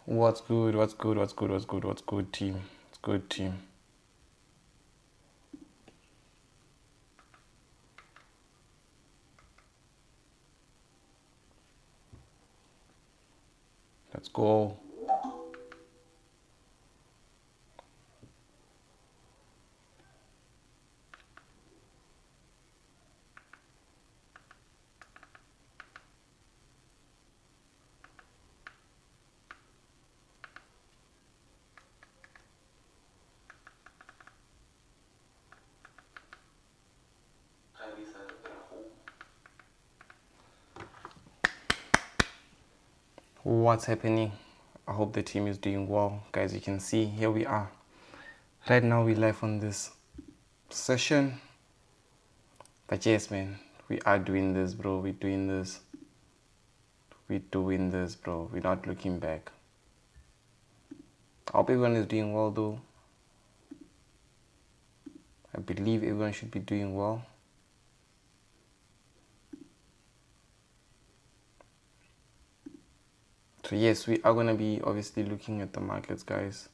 What's good? What's good? What's good? What's good? What's good, team? What's good, team? Let's go. What's happening? I hope the team is doing well. Guys, you can see here we are. Right now we're live on this session. But yes, man, we are doing this, bro. We're doing this. We're doing this, bro. We're not looking back. I hope everyone is doing well, though. I believe everyone should be doing well. So yes, we are going to be obviously looking at the markets, guys.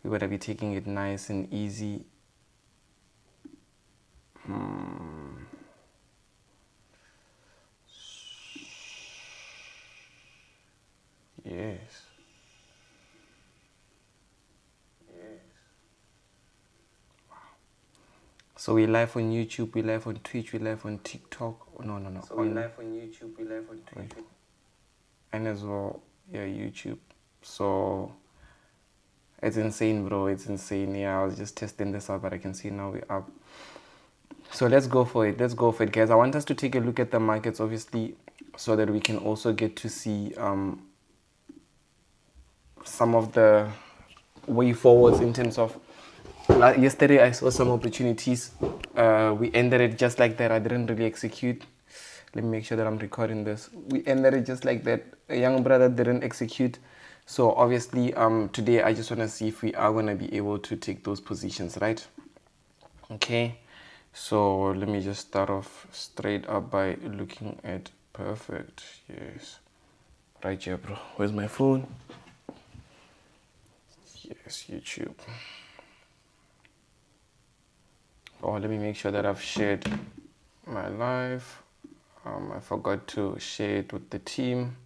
We're going to be taking it nice and easy. Yes. So we live on YouTube, we live on Twitch, we live on TikTok. No. So we live on YouTube, we live on Twitch. And as well, yeah, YouTube. So it's insane, bro. It's insane. Yeah, I was just testing this out, but I can see now we're up. So let's go for it. Let's go for it, guys. I want us to take a look at the markets, obviously, so that we can also get to see some of the way forwards in terms of yesterday I saw some opportunities. We ended it just like that. I didn't really execute. Let me make sure that I'm recording this. We ended it just like that. A young brother didn't execute. So obviously today I just want to see if we are going to be able to take those positions, right? Okay. So let me just start off straight up by looking at perfect. Yes. Right here, bro. Where's my phone? Yes, YouTube. Oh, let me make sure that I've shared my live. I forgot to share it with the team.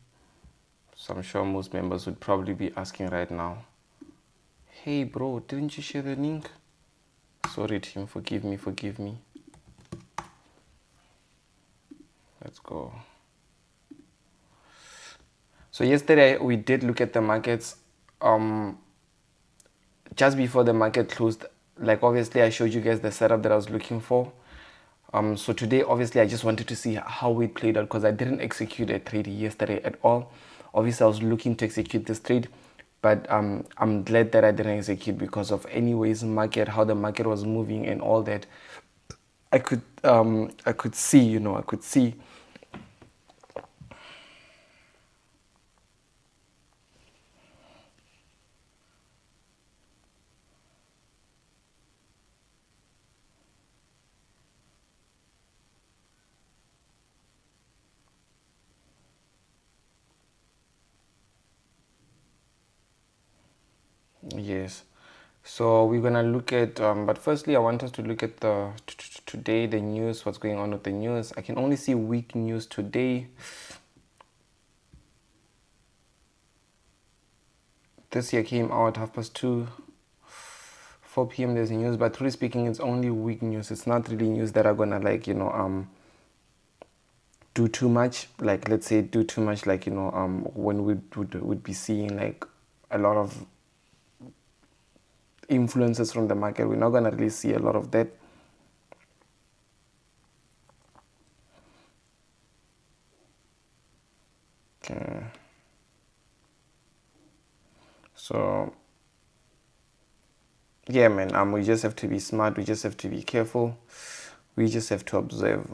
So I'm sure most members would probably be asking right now, hey bro, didn't you share the link? Sorry team, forgive me. Let's go. So yesterday we did look at the markets. Just before the market closed, like obviously I showed you guys the setup that I was looking for. So today obviously I just wanted to see how it played out because I didn't execute a trade yesterday at all. Obviously I was looking to execute this trade, but I'm glad that I didn't execute because of anyways how the market was moving and all that. I could see, I could see. Yes. So we're gonna look at, but firstly I want us to look at the today, the news, what's going on with the news. I can only see weak news today. This year came out 2:30, 4 p.m. there's news, but truly speaking, it's only weak news. It's not really news that are gonna do too much. Like let's say do too much, like when we would be seeing like a lot of influences from the market. We're not gonna really see a lot of that. Okay. So yeah, man, we just have to be smart, we just have to be careful, we just have to observe.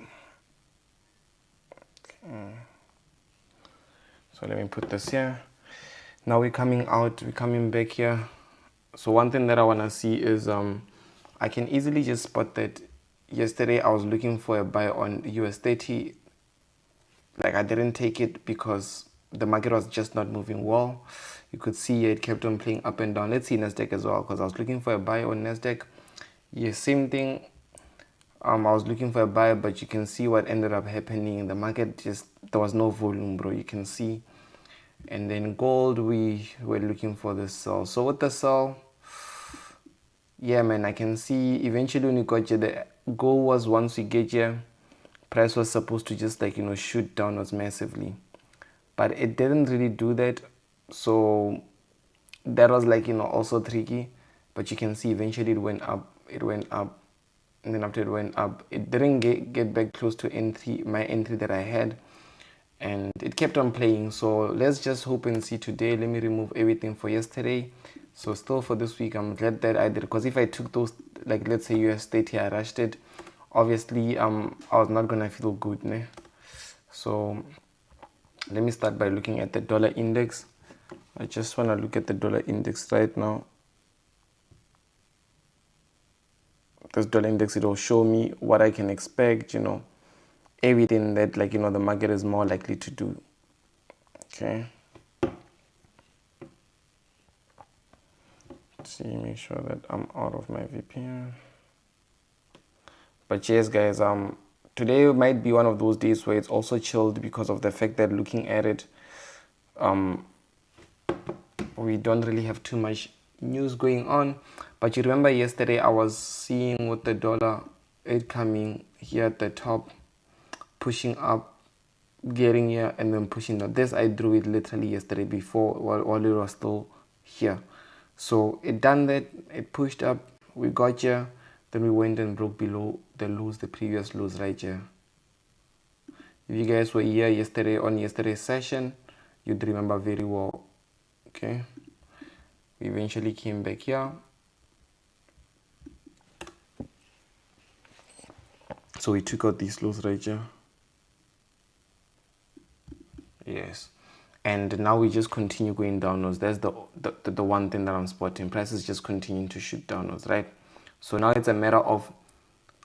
Okay. So let me put this here. Now we're coming back here. So one thing that I want to see is I can easily just spot that yesterday I was looking for a buy on US 30. Like I didn't take it because the market was just not moving well. You could see it kept on playing up and down. Let's see Nasdaq as well, because I was looking for a buy on Nasdaq. Yeah, same thing. I was looking for a buy, but you can see what ended up happening. The market just, there was no volume, bro. You can see. And then gold, we were looking for the sell. So with the sell, yeah, man, I can see eventually when you got here, the goal was once we get here, price was supposed to just like, shoot downwards massively. But it didn't really do that. So that was like, also tricky. But you can see eventually it went up, and then after it went up, it didn't get back close to my entry that I had, and it kept on playing. So let's just hope and see today. Let me remove everything for yesterday. So still for this week, I'm glad that I did, because if I took those, like let's say US 30, I rushed it, obviously I was not gonna feel good, ne? So let me start by looking at the dollar index. I just want to look at the dollar index right now. This dollar index, it will show me what I can expect, everything that like, the market is more likely to do. Okay. Let's see, make sure that I'm out of my VPN. But yes, guys, today might be one of those days where it's also chilled, because of the fact that looking at it, we don't really have too much news going on. But you remember yesterday I was seeing with the dollar, it coming here at the top, pushing up, getting here, and then pushing down. This I drew it literally yesterday before, while it was still here. So it done that, it pushed up, we got here, then we went and broke below the lows, the previous lows right here. If you guys were here yesterday on yesterday's session, you'd remember very well. Okay, we eventually came back here. So we took out these lows right here. Yes. And now we just continue going downwards. That's the one thing that I'm spotting. Prices just continuing to shoot downwards, right? So now it's a matter of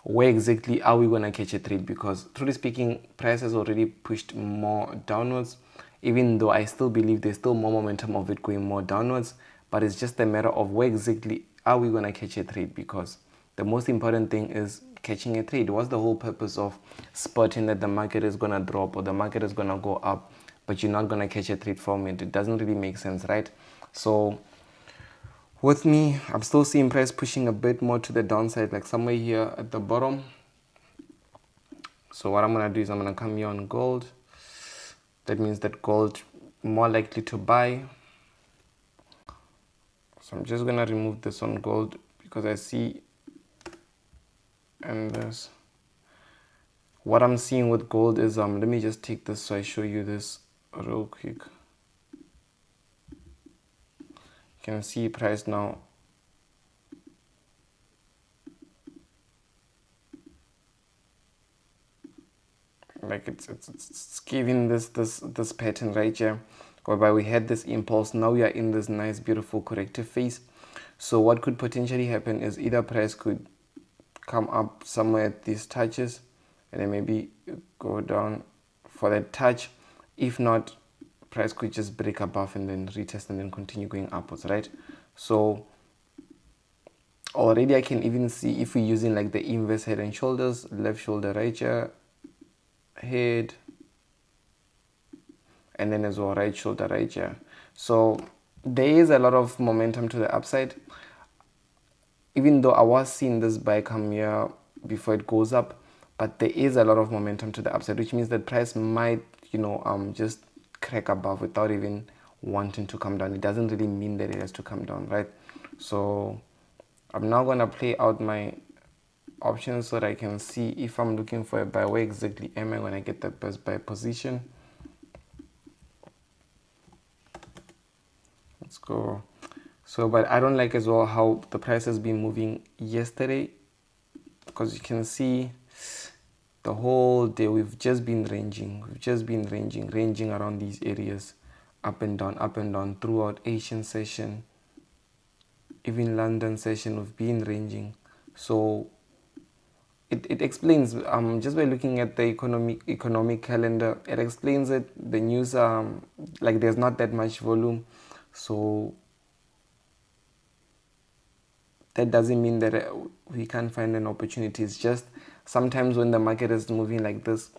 where exactly are we going to catch a trade, because truly speaking, price has already pushed more downwards, even though I still believe there's still more momentum of it going more downwards. But it's just a matter of where exactly are we going to catch a trade, because the most important thing is catching a trade. What's the whole purpose of spotting that the market is going to drop or the market is going to go up, but you're not going to catch a trade from it? It doesn't really make sense, right? So with me, I'm still seeing price pushing a bit more to the downside, like somewhere here at the bottom. So what I'm going to do is I'm going to come here on gold. That means that gold more likely to buy. So I'm just going to remove this on gold, because I see, and this, what I'm seeing with gold is, let me just take this so I show you this real quick. You can see price now like it's giving this pattern right here, whereby we had this impulse. Now we are in this nice beautiful corrective phase. So what could potentially happen is either price could come up somewhere at these touches and then maybe go down for that touch. If not, price could just break above and then retest and then continue going upwards, right? So already I can even see, if we're using like the inverse head and shoulders, left shoulder right here, head, and then as well right shoulder right here. So there is a lot of momentum to the upside, even though I was seeing this buy come here before it goes up. But there is a lot of momentum to the upside, which means that price might just crack above without even wanting to come down. It doesn't really mean that it has to come down, right? So I'm now going to play out my options so that I can see if I'm looking for a buy, where exactly am I going to get the best buy position. Let's go. So but I don't like as well how the price has been moving yesterday, because you can see the whole day we've just been ranging around these areas, up and down throughout Asian session, even London session. We've been ranging. So it explains, just by looking at the economic calendar, it explains it. The news, like there's not that much volume, So that doesn't mean that we can't find an opportunity. It's just sometimes when the market is moving like this,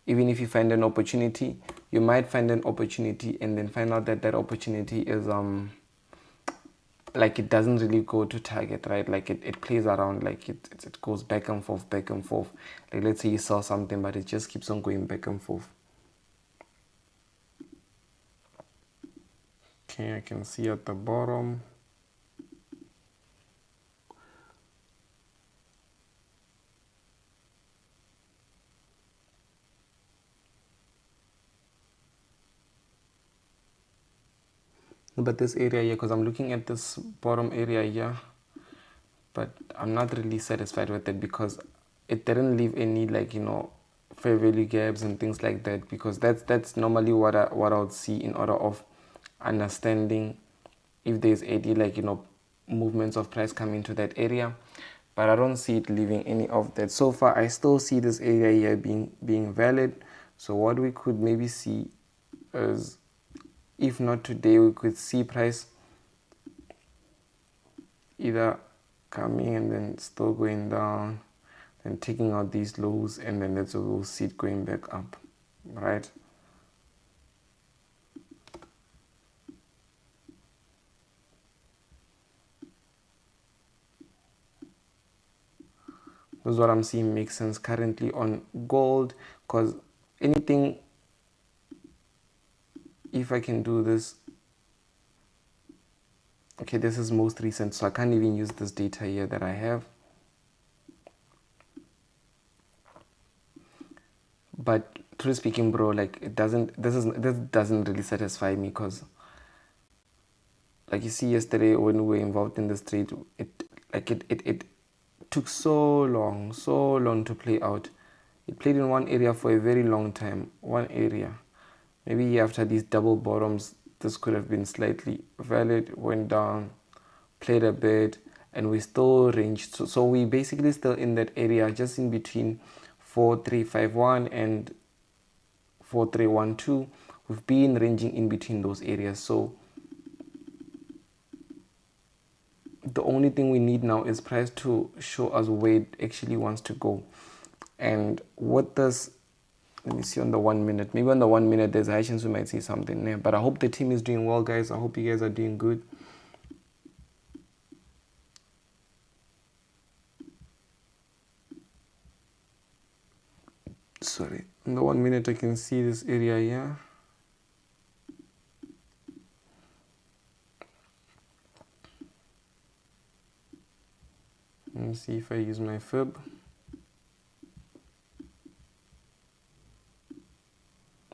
even if you find an opportunity, you might find an opportunity and then find out that that opportunity is like it doesn't really go to target, right? Like it plays around, like it goes back and forth, back and forth. Like let's say you sell something but it just keeps on going back and forth. Okay, I can see at the bottom. But this area here, because I'm looking at this bottom area here, but I'm not really satisfied with it because it didn't leave any, like, you know, fair value gaps and things like that, because that's normally what I would see in order of understanding if there's any, like, you know, movements of price coming to that area. But I don't see it leaving any of that. So far I still see this area here being valid. So what we could maybe see is, if not today, we could see price either coming and then still going down, then taking out these lows, and then that's where we'll see it going back up, right? This is what I'm seeing makes sense currently on gold, because anything, if I can do this, okay, this is most recent, so I can't even use this data here that I have. But truly speaking, bro, like this doesn't really satisfy me, because like you see yesterday when we were involved in this trade, it took so long to play out. It played in one area for a very long time, one area. Maybe after these double bottoms, this could have been slightly valid, went down, played a bit, and we still ranged. So we basically still in that area, just in between 4351 and 4312. We've been ranging in between those areas. So the only thing we need now is price to show us where it actually wants to go. And what does, let me see on the 1 minute, maybe on the 1 minute there's a chance we might see something there. But I hope the team is doing well, guys. I hope you guys are doing good. Sorry, in the 1 minute I can see this area here. Let me see if I use my fib.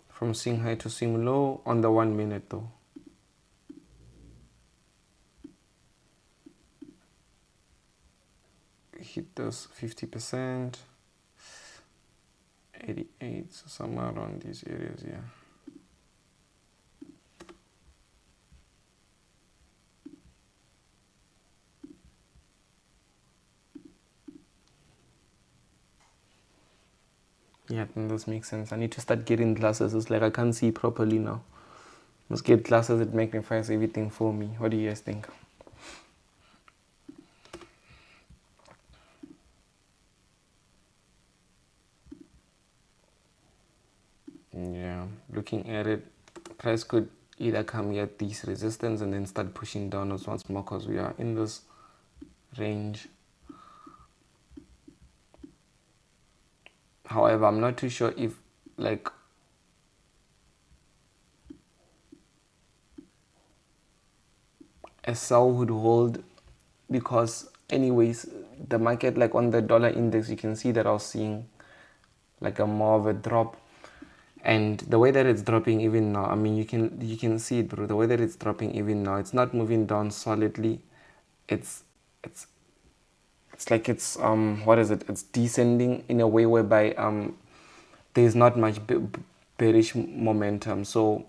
From swing high to swing low on the 1 minute though. Hit this 50%, 88, so somewhere around these areas, yeah. Yeah, I think this makes sense. I need to start getting glasses. It's like I can't see properly now. Let's get glasses that magnifies everything for me. What do you guys think? Yeah, looking at it, price could either come here at these resistance and then start pushing downwards once more, because we are in this range. However, I'm not too sure if, like, a sell would hold, because anyways the market, like on the dollar index, you can see that I was seeing like a more of a drop, and the way that it's dropping even now, I mean, you can see it, bro. The way that it's dropping even now, it's not moving down solidly. It's like it's what is it, it's descending in a way whereby there's not much bearish momentum. So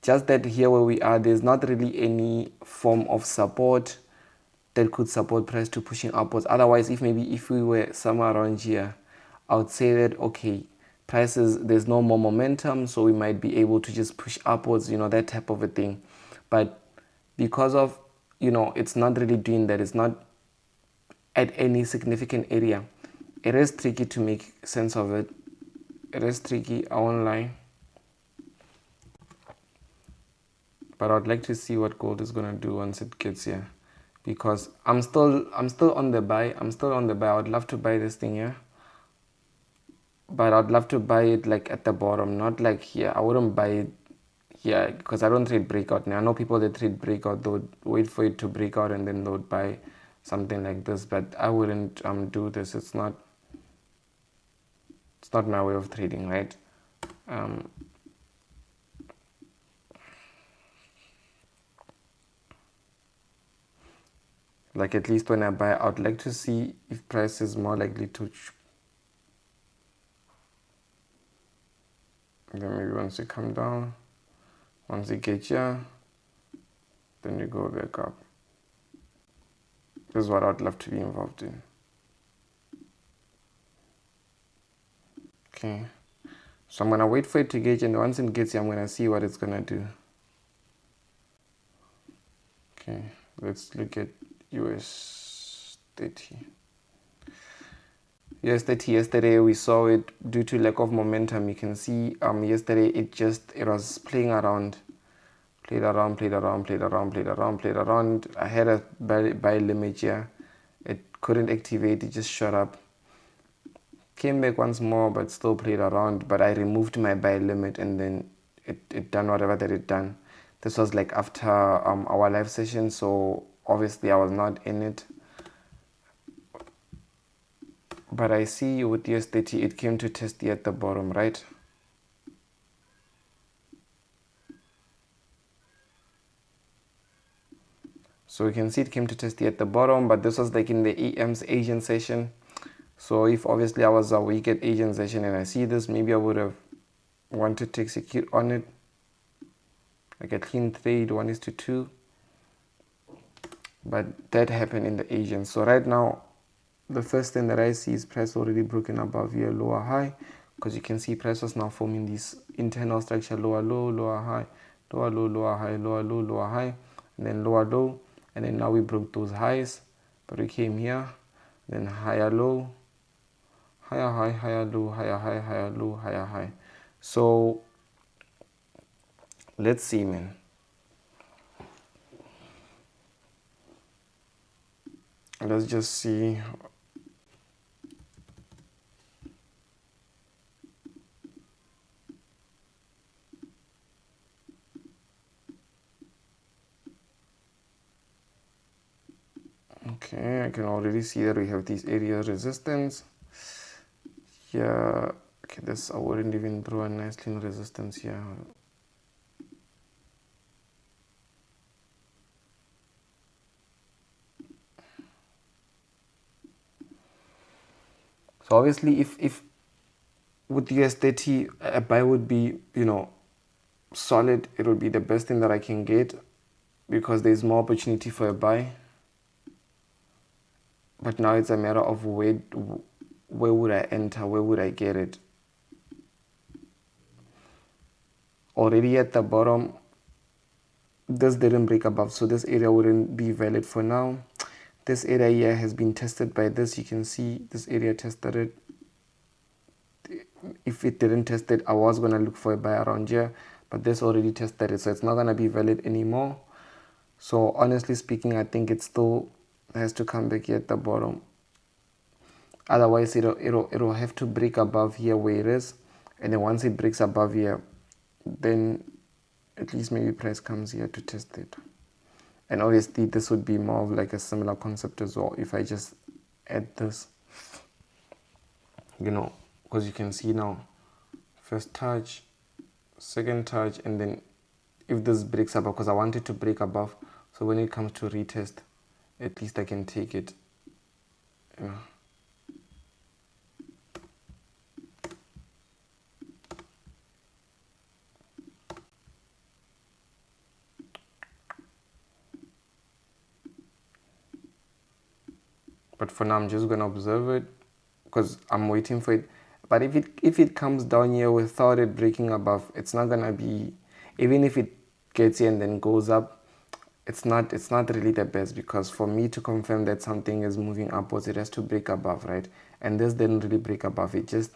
just that here where we are, there's not really any form of support that could support price to pushing upwards. Otherwise, if we were somewhere around here, I would say that okay, prices, there's no more momentum, so we might be able to just push upwards, you know, that type of a thing. But because of, it's not really doing that, it's not at any significant area, it is tricky to make sense of it. It is tricky, I won't lie. But I'd like to see what gold is gonna do once it gets here, because I'm still on the buy. I'd love to buy this thing here, but I'd love to buy it like at the bottom, not like here. I wouldn't buy it here because I don't trade breakout. Now I know people that trade breakout, they would wait for it to break out and then they would buy something like this, but I wouldn't do this. It's not my way of trading, right? Like, at least when I buy, I would like to see if price is more likely to, then maybe once you come down, once you get here, then you go back up. This is what I'd love to be involved in. Okay, so I'm gonna wait for it to get here, and once it gets here, I'm gonna see what it's gonna do. Okay, let's look at US 30. US 30, yesterday we saw it due to lack of momentum. You can see yesterday it was playing around, played around. I had a buy limit here. It couldn't activate, it just shot up. Came back once more, but still played around. But I removed my buy limit, and then it done whatever that it done. This was like after our live session, so obviously I was not in it. But I see with US30, it came to test at the bottom, right? So you can see it came to test at the bottom, but this was like in the EM's Asian session. So if obviously I was awake at Asian session and I see this, maybe I would have wanted to execute on it. Like a clean trade, 1:2. But that happened in the Asian. So right now, the first thing that I see is price already broken above here, lower high, because you can see price was now forming this internal structure, lower low, lower high, lower low, lower high, lower low, lower high, and then lower low, and then now we broke those highs, but we came here, then higher low, higher high, higher low, higher high, higher low, higher high. So let's see, man. Let's just see. Okay, I can already see that we have these area resistance. Yeah, okay, this I wouldn't even draw a nice clean resistance here. So obviously, if with US30 a buy would be, solid, it would be the best thing that I can get because there's more opportunity for a buy. But now it's a matter of where would I enter, where would I get it. Already at the bottom, this didn't break above, so this area wouldn't be valid for now. This area here has been tested by this. You can see this area tested it. If it didn't test it, I was going to look for a buy around here, but this already tested it, so it's not going to be valid anymore. So honestly speaking, I think it still has to come back here at the bottom. Otherwise, it'll have to break above here where it is, and then once it breaks above here, then at least maybe price comes here to test it. And obviously this would be more of like a similar concept as well if I just add this, because you can see now first touch, second touch, and then if this breaks above, because I want it to break above, so when it comes to retest, at least I can take it. But for now, I'm just gonna observe it because I'm waiting for it. But if it comes down here without it breaking above, it's not gonna be, even if it gets here and then goes up, it's not really the best, because for me to confirm that something is moving upwards, it has to break above, right? And this didn't really break above, it just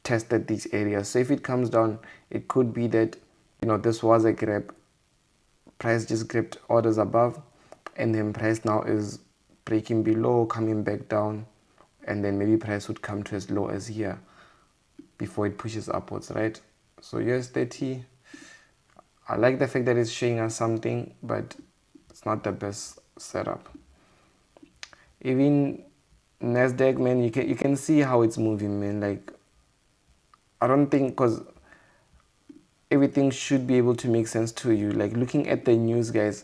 tested these areas. So if it comes down, it could be that, this was a grab, price just grabbed orders above, and then price now is breaking below, coming back down, and then maybe price would come to as low as here before it pushes upwards, right? So US30, I like the fact that it's showing us something, but it's not the best setup. Even Nasdaq, man, you can see how it's moving, man. Like, I don't think, because everything should be able to make sense to you. Like, looking at the news, guys,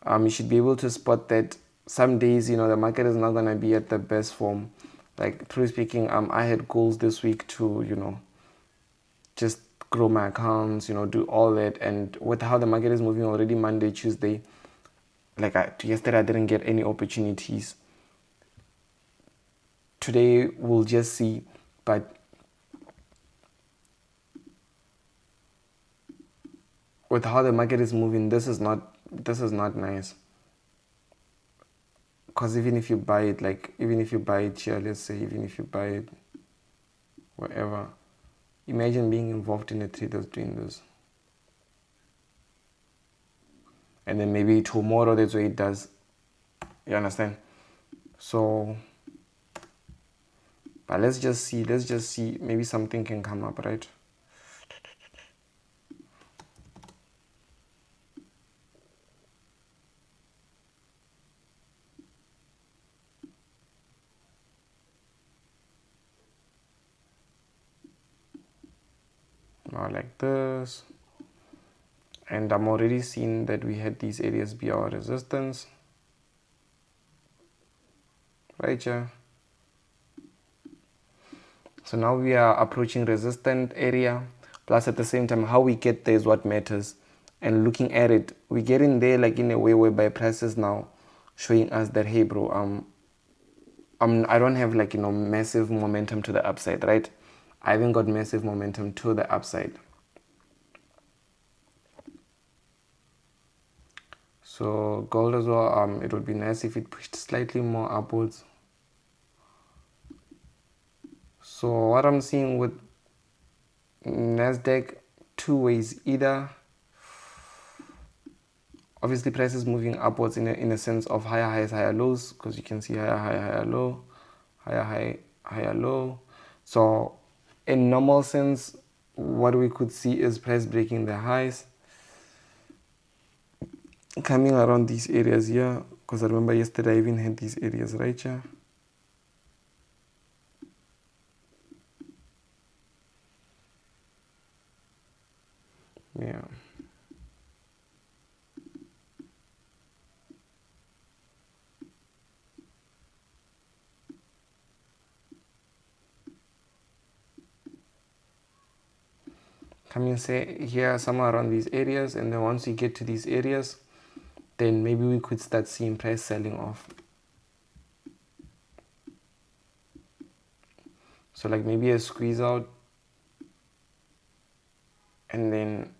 you should be able to spot that some days, the market is not gonna be at the best form. Like, truly speaking, I had goals this week to, just grow my accounts, do all that. And with how the market is moving already Monday, Tuesday, like yesterday I didn't get any opportunities. Today we'll just see, but with how the market is moving, this is not nice. Because even if you buy it, here, let's say, even if you buy it wherever, imagine being involved in a trade that's doing this. And then maybe tomorrow that's what it does. You understand? So, but let's just see, maybe something can come up, right? Now like this. And I'm already seeing that we had these areas be our resistance. Right here. So now we are approaching resistant area. Plus at the same time, how we get there is what matters. And looking at it, we get in there like in a way whereby prices now showing us that, hey bro, I don't have like, massive momentum to the upside, right? I haven't got massive momentum to the upside. So gold as well, it would be nice if it pushed slightly more upwards. So what I'm seeing with Nasdaq, two ways. Either obviously price is moving upwards in a sense of higher highs, higher lows, because you can see higher high, higher low, higher high, higher low. So in normal sense, what we could see is price breaking the highs, coming around these areas here, because I remember yesterday I even had these areas right here. Yeah. Coming say here somewhere around these areas, and then once we get to these areas, then maybe we could start seeing price selling off. So like maybe a squeeze out, and then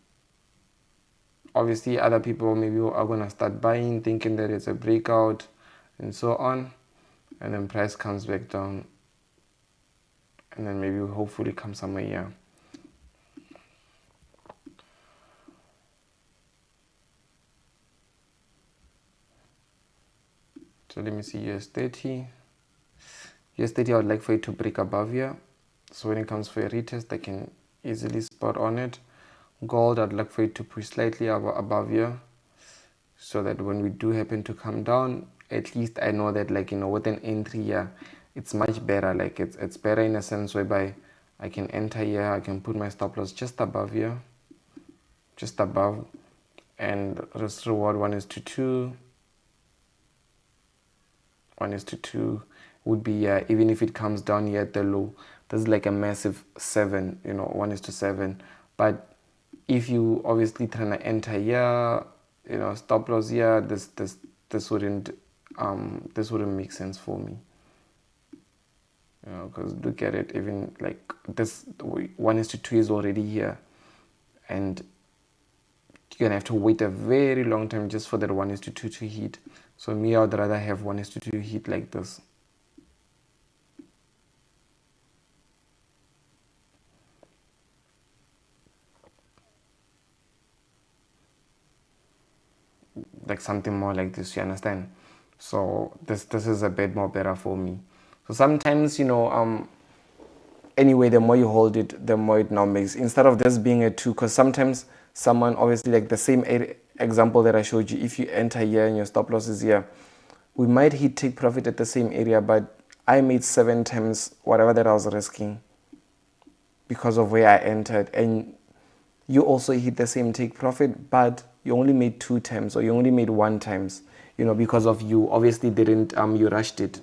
obviously other people maybe are going to start buying, thinking that it's a breakout and so on, and then price comes back down, and then maybe hopefully come somewhere here. So let me see US30. US30 I would like for it to break above here. So when it comes for a retest, I can easily spot on it. Gold, I'd like for it to push slightly above here, so that when we do happen to come down, at least I know that, like, with an entry here, it's much better. Like it's better in a sense whereby I can enter here, I can put my stop loss just above here, just above, and risk reward 1:2. 1:2 would be even if it comes down here at the low, this is like a massive 7, 1:7. But if you obviously trying to enter here, stop loss here, this wouldn't make sense for me. Because look at it, even like this 1:2 is already here, and you're gonna have to wait a very long time just for that 1:2 to hit. So me, I would rather have 1:2 hit like this. Like something more like this, you understand? So this is a bit more better for me. So sometimes, anyway, the more you hold it, the more it now makes, instead of this being a 2, because sometimes someone, obviously, like the same example that I showed you, if you enter here and your stop loss is here, we might hit take profit at the same area, but I made 7 times whatever that I was risking because of where I entered, and you also hit the same take profit, but you only made 2 times, or you only made 1 times, because of you obviously didn't you rushed it.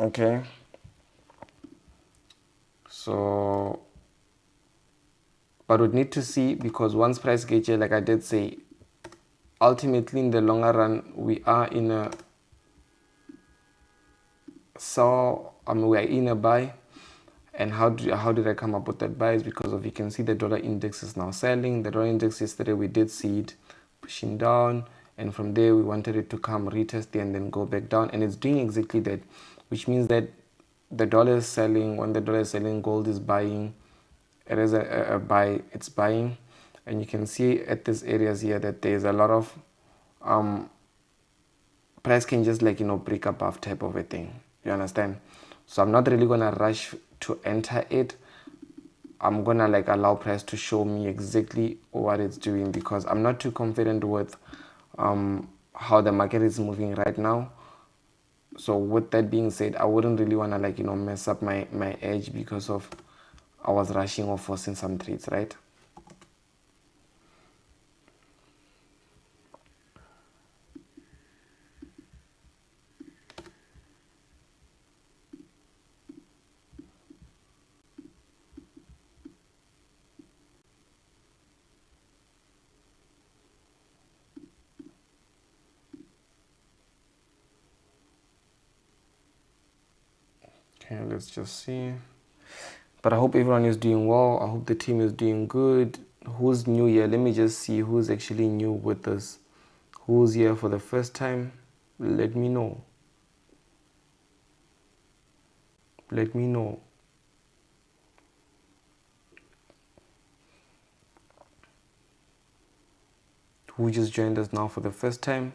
Okay, so but we'd need to see, because once price gets here, like I did say, ultimately in the longer run we are in a sell, we are in a buy. And how did I come up with that buy? Is because of, you can see the dollar index is now selling. The dollar index yesterday, we did see it pushing down, and from there we wanted it to come retest and then go back down, and it's doing exactly that, which means that the dollar is selling. When the dollar is selling, gold is buying. It is a buy, it's buying, and you can see at these areas here that there's a lot of price can just break above type of a thing, you understand? So I'm not really gonna rush to enter it. I'm gonna allow price to show me exactly what it's doing, because I'm not too confident with how the market is moving right now. So with that being said, I wouldn't really wanna mess up my edge because of I was rushing or forcing some trades, right? Okay, let's just see. But I hope everyone is doing well. I hope the team is doing good. Who's new here? Let me just see who's actually new with us. Who's here for the first time? Let me know. Let me know. Who just joined us now for the first time?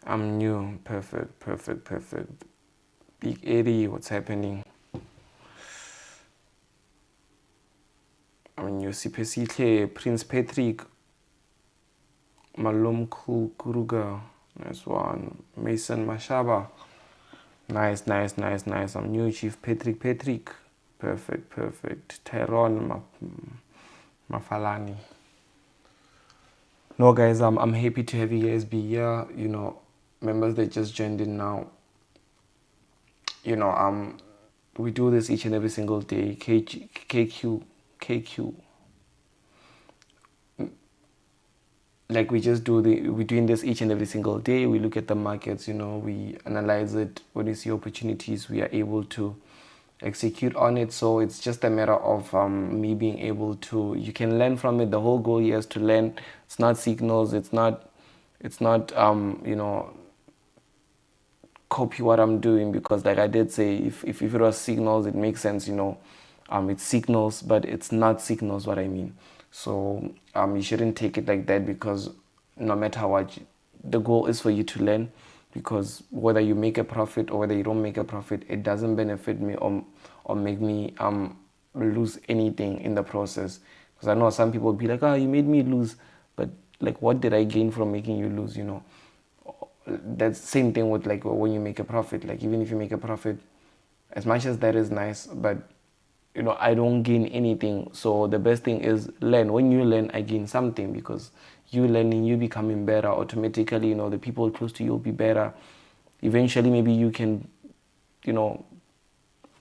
I'm new. Perfect, perfect, perfect. Big Eddie, what's happening? I'm new. Sipesihle, Prince Patrick, Malum Kuruga, nice one. Mason Mashaba, nice, nice, nice, nice. I'm new. Chief Patrick, perfect, perfect. Tyrone Mafalani. No, guys, I'm happy to have you guys be here. Members that just joined in now. We do this each and every single day. KQ. Like we're doing this each and every single day. We look at the markets, we analyze it. When we see opportunities, we are able to execute on it. So it's just a matter of me being able to, you can learn from it. The whole goal here is to learn. It's not signals. It's not copy what I'm doing, because like I did say, if it was signals, it makes sense, it's signals, but it's not signals what I mean. So you shouldn't take it like that, because no matter what, the goal is for you to learn, because whether you make a profit or whether you don't make a profit, it doesn't benefit me or make me lose anything in the process. Because I know some people be like, you made me lose, but like what did I gain from making you lose? That's the same thing with when you make a profit. Like even if you make a profit, as much as that is nice, but I don't gain anything. So the best thing is learn. When you learn, I gain something, because you learning, you becoming better automatically. The people close to you will be better. Eventually, maybe you can,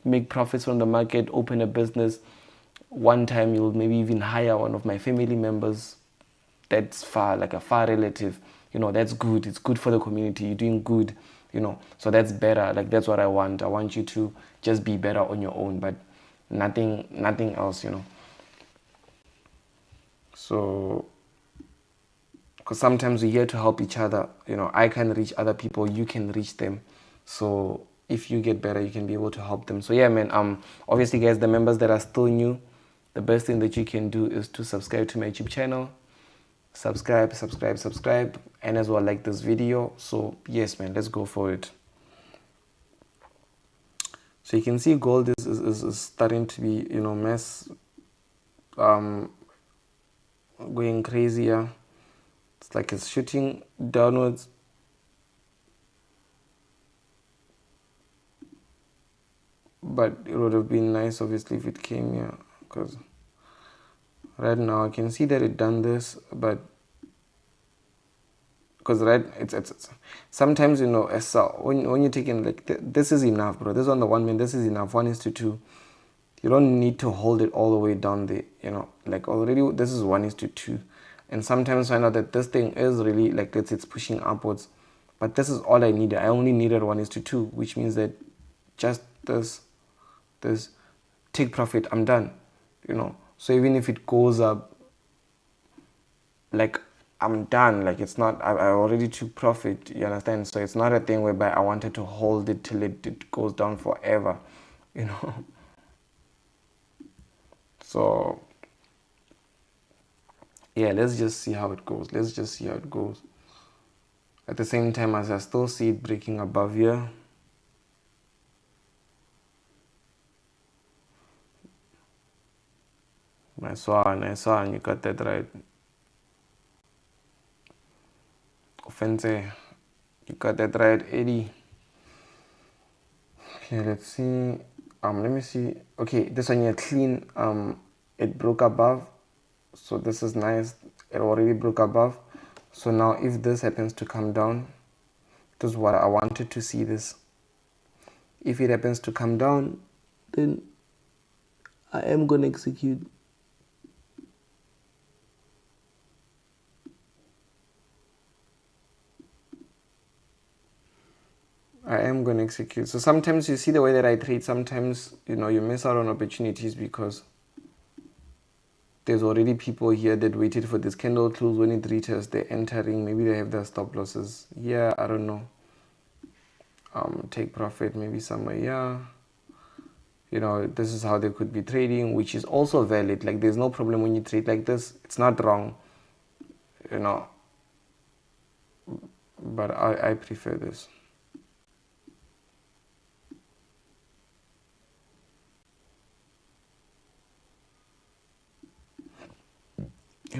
make profits from the market, open a business, one time you'll maybe even hire one of my family members that's far, like a far relative. That's good. It's good for the community. You're doing good, so that's better. Like, that's what I want. I want you to just be better on your own, but nothing else. So, because sometimes we're here to help each other. I can reach other people, you can reach them. So if you get better, you can be able to help them. So yeah, man, obviously, guys, the members that are still new, the best thing that you can do is to subscribe to my YouTube channel. Subscribe, and as well like this video. So yes, man, let's go for it. So you can see gold is starting to be, going crazier. It's like it's shooting downwards. But it would have been nice, obviously, if it came here, because right now I can see that it done this, but because it's sometimes, as when you're taking, like, this is enough, bro. This is on the 1 minute. This is enough. 1:2. You don't need to hold it all the way down there. Like, already this is 1:2, and sometimes find out that this thing is really, like, it's pushing upwards, but this is all I needed. I only needed 1:2, which means that just this take profit, I'm done. So even if it goes up, like, I'm done. Like, it's not, I already took profit, you understand? So it's not a thing whereby I wanted to hold it till it goes down forever, So yeah, let's just see how it goes. At the same time, as I still see it breaking above here, nice one, you got that right. Offense, you got that right, Eddie. Okay, let's see. Let me see. Okay, this one here, clean. It broke above, so this is nice. It already broke above. So now, if this happens to come down, this is what I wanted to see. This, if it happens to come down, then I am gonna execute. So sometimes you see the way that I trade, sometimes, you miss out on opportunities because there's already people here that waited for this candle close. When it reaches, they're entering. Maybe they have their stop losses. Yeah, I don't know. Take profit maybe somewhere. Yeah. This is how they could be trading, which is also valid. Like, there's no problem when you trade like this. It's not wrong. But I prefer this.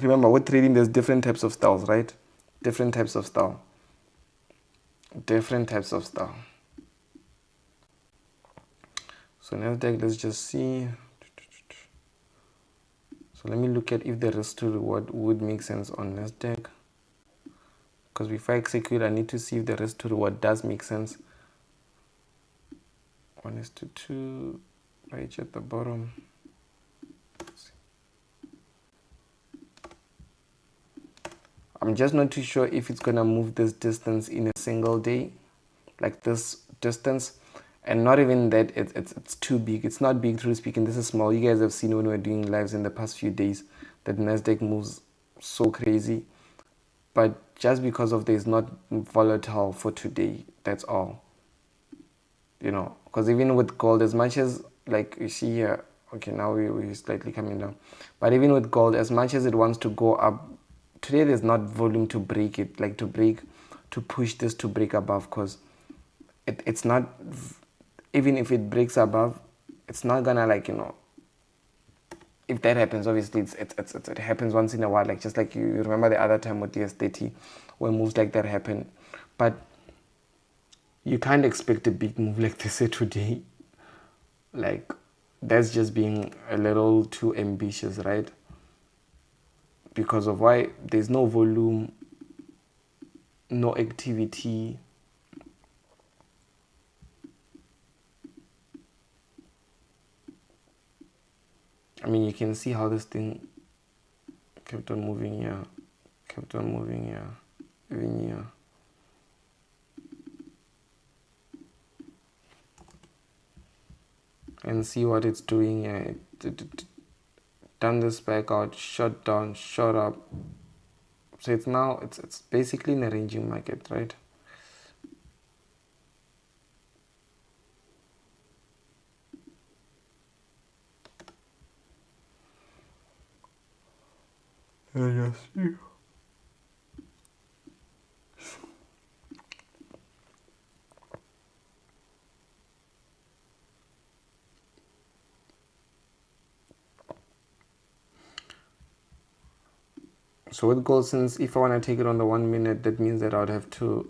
Remember, with trading, there's different types of styles, right? Different types of style. So Nasdaq, let's just see. So let me look at if the risk to reward would make sense on Nasdaq. Because before I execute, I need to see if the risk to reward does make sense. 1:2, right at the bottom. I'm just not too sure if it's gonna move this distance in a single day, like this distance, and not even that it's too big. It's not big, truly speaking. This is small. You guys have seen when we're doing lives in the past few days that Nasdaq moves so crazy, but just because of this, not volatile for today. That's all. Because even with gold, as much as, like, you see here, okay, now we're slightly coming down, but even with gold, as much as it wants to go up today, there's not volume to break it, like to push this to break above, because it's not, even if it breaks above, it's not gonna, like, if that happens, obviously it happens once in a while, like, just like you remember the other time with the S30 when moves like that happen, but you can't expect a big move like this today. Like, that's just being a little too ambitious, right? Because of why? There's no volume, no activity. I mean, you can see how this thing kept on moving here, kept on moving here, even here. And see what it's doing here. Done this back out, shut down, shut up. So it's now, it's basically in a ranging market, right? Yes. So with gold, since if I want to take it on the 1 minute, that means that I would have to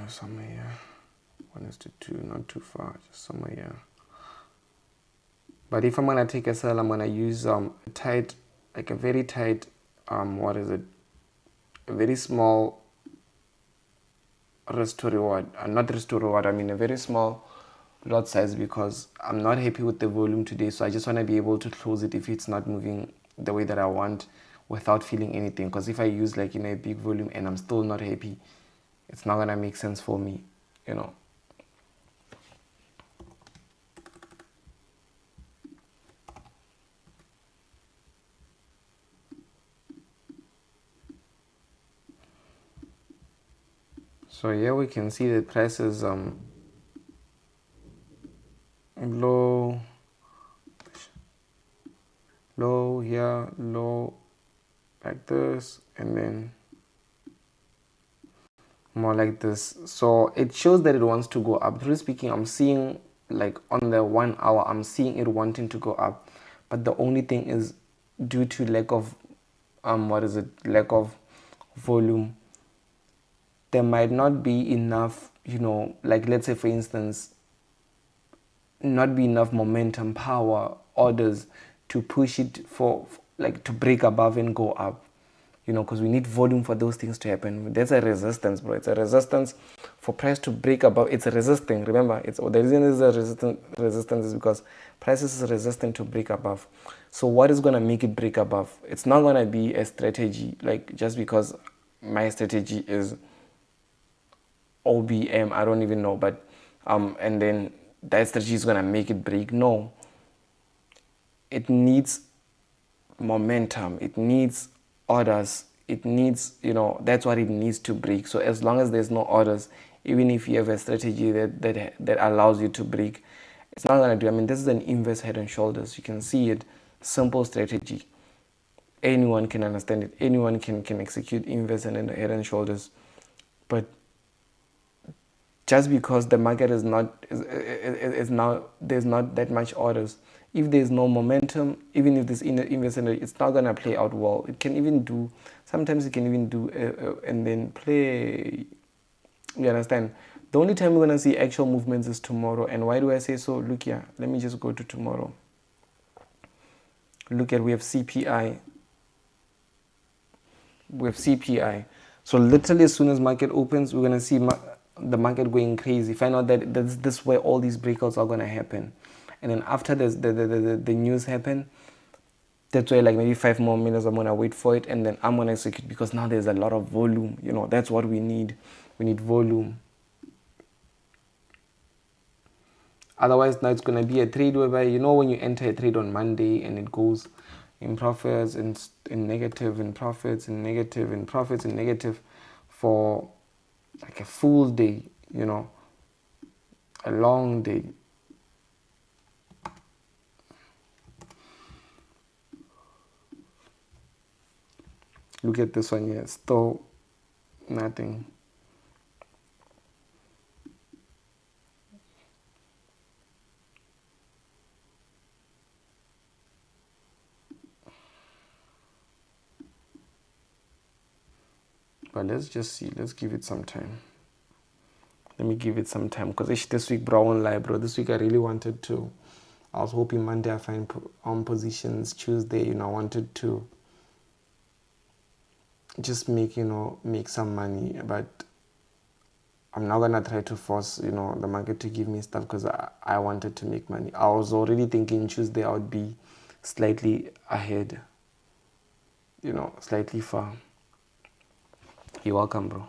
somewhere here. 1:2, not too far, just somewhere here. But if I'm gonna take a sell, I'm gonna use a tight, like a very tight, what is it? A very small risk to reward. Not risk to reward. I mean a very small lot size, because I'm not happy with the volume today. So I just want to be able to close it if it's not moving the way that I want, without feeling anything. Because if I use like a big volume and I'm still not happy, it's not gonna make sense for me, you know. So here we can see the price is low here, low like this, and then more like this. So it shows that it wants to go up. Truly speaking, I'm seeing like on the 1 hour, I'm seeing it wanting to go up, but the only thing is due to lack of lack of volume, there might not be enough, you know, like let's say for instance, not be enough momentum, power, orders to push it for like to break above and go up, you know, because we need volume for those things to happen. There's a resistance, bro. It's a resistance for price to break above. It's resisting. Remember, it's the reason is a resistance is because price is resistant to break above. So what is gonna make it break above? It's not gonna be a strategy, like just because my strategy is OBM, I don't even know, but and then that strategy is gonna make it break. No, it needs momentum, it needs orders, it needs, you know, that's what it needs to break. So as long as there's no orders, even if you have a strategy that allows you to break, it's not gonna do. I mean, this is an inverse head and shoulders. You can see it, simple strategy. Anyone can understand it. Anyone can execute inverse and head and shoulders. But just because the market is now, there's not that much orders, if there's no momentum, even if this investment, it's not gonna play out well. It can even do, sometimes it can even do and then play. You understand? The only time we're gonna see actual movements is tomorrow. And why do I say so? Look here, let me just go to tomorrow. Look at, we have CPI. We have CPI. So literally as soon as market opens, we're gonna see the market going crazy. Find out that this is where all these breakouts are gonna happen. And then after the news happen, that's why like maybe 5 more minutes I'm gonna wait for it, and then I'm gonna execute, because now there's a lot of volume. You know, that's what we need. We need volume. Otherwise now it's gonna be a trade whereby, you know, when you enter a trade on Monday and it goes in profits, in negative, in profits, in negative, in profits, in negative for like a full day, you know, a long day. Look at this one here, still nothing. But let's just see, let's give it some time. Let me give it some time, because this week, bro, I won't lie, bro. This week I really wanted to. I was hoping Monday I find on positions. Tuesday, you know, I wanted to just make some money. But I'm not gonna try to force, the market to give me stuff because I wanted to make money. I was already thinking Tuesday I would be slightly ahead, slightly far. You're welcome, bro.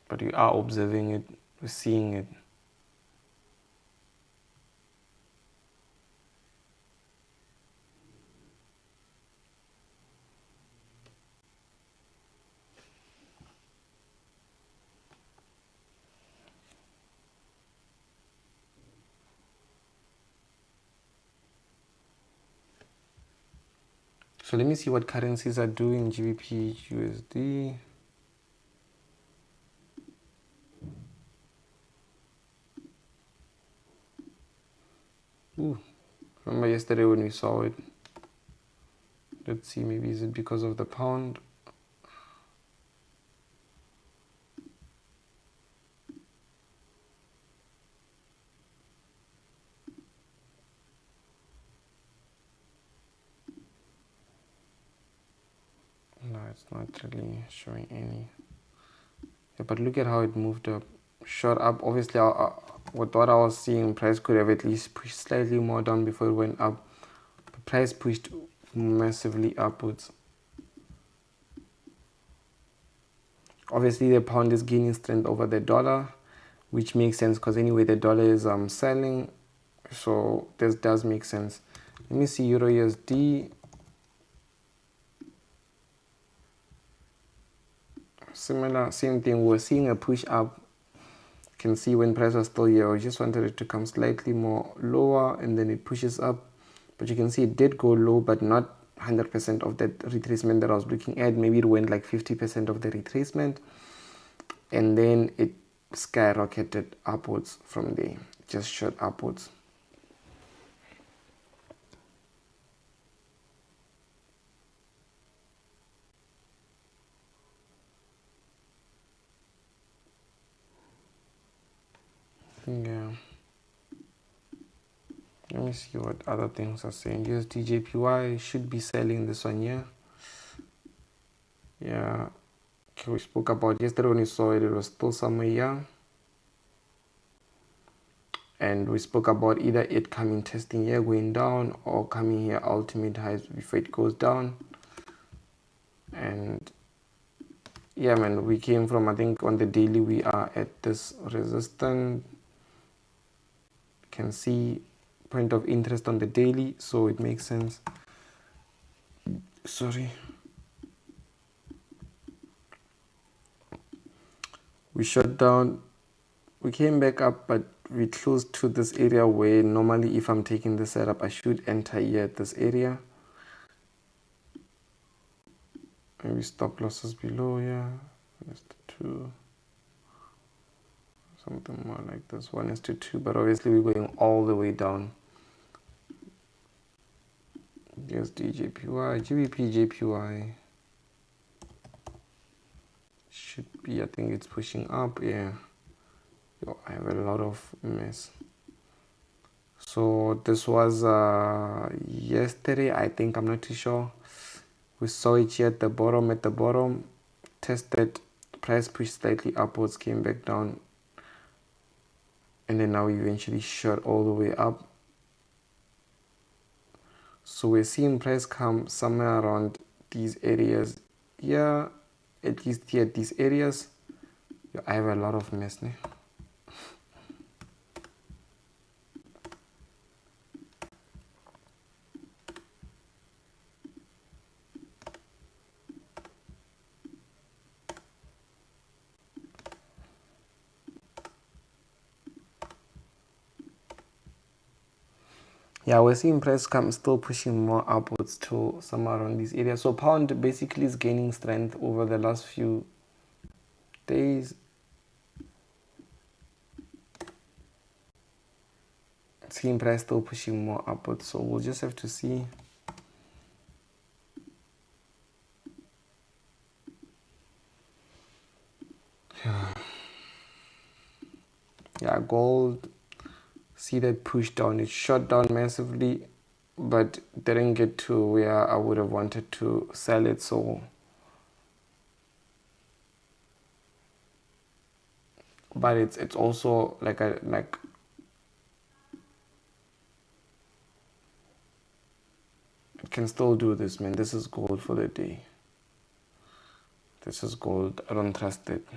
But you are observing it, seeing it. So let me see what currencies are doing. GBP, USD. Ooh, remember yesterday when we saw it? Let's see, maybe is it because of the pound? No, it's not really showing any. Yeah, but look at how it moved up. Shot up. Obviously, with what I was seeing, price could have at least pushed slightly more down before it went up. The price pushed massively upwards. Obviously, the pound is gaining strength over the dollar, which makes sense because anyway the dollar is selling, so this does make sense. Let me see Euro USD. Similar, same thing. We're seeing a push up. You can see when price was still here, we just wanted it to come slightly more lower and then it pushes up. But you can see it did go low, but not 100% of that retracement that I was looking at. Maybe it went like 50% of the retracement, and then it skyrocketed upwards from there. Just shot upwards. Yeah. Let me see what other things are saying. USD JPY should be selling this one here. Yeah. Okay, we spoke about yesterday when we saw it, it was still somewhere here. And we spoke about either it coming testing here, going down, or coming here ultimate highs before it goes down. And yeah, man, we came from, I think on the daily we are at this resistance. You can see point of interest on the daily, so it makes sense. Sorry. We shut down, we came back up, but we closed to this area where normally if I'm taking the setup, I should enter here at this area. Maybe stop losses below here. 1:2. Something more like this. 1:2, but obviously we're going all the way down. USD JPY, GBP JPY should be, I think it's pushing up. Yeah. Yo, I have a lot of mess. So this was yesterday, I think, I'm not too sure. We saw it here at the bottom, tested, price pushed slightly upwards, came back down, and then now we eventually shot all the way up. So we're seeing price come somewhere around these areas here, at least here at these areas. I have a lot of mess now. Yeah, we're seeing price come still pushing more upwards to somewhere around these areas. So pound basically is gaining strength over the last few days. Seeing price still pushing more upwards, so we'll just have to see. gold, see that push down. It shot down massively, but didn't get to where I would have wanted to sell it. So, but it's also like it can still do this, man. This is gold for the day. This is gold. I don't trust it.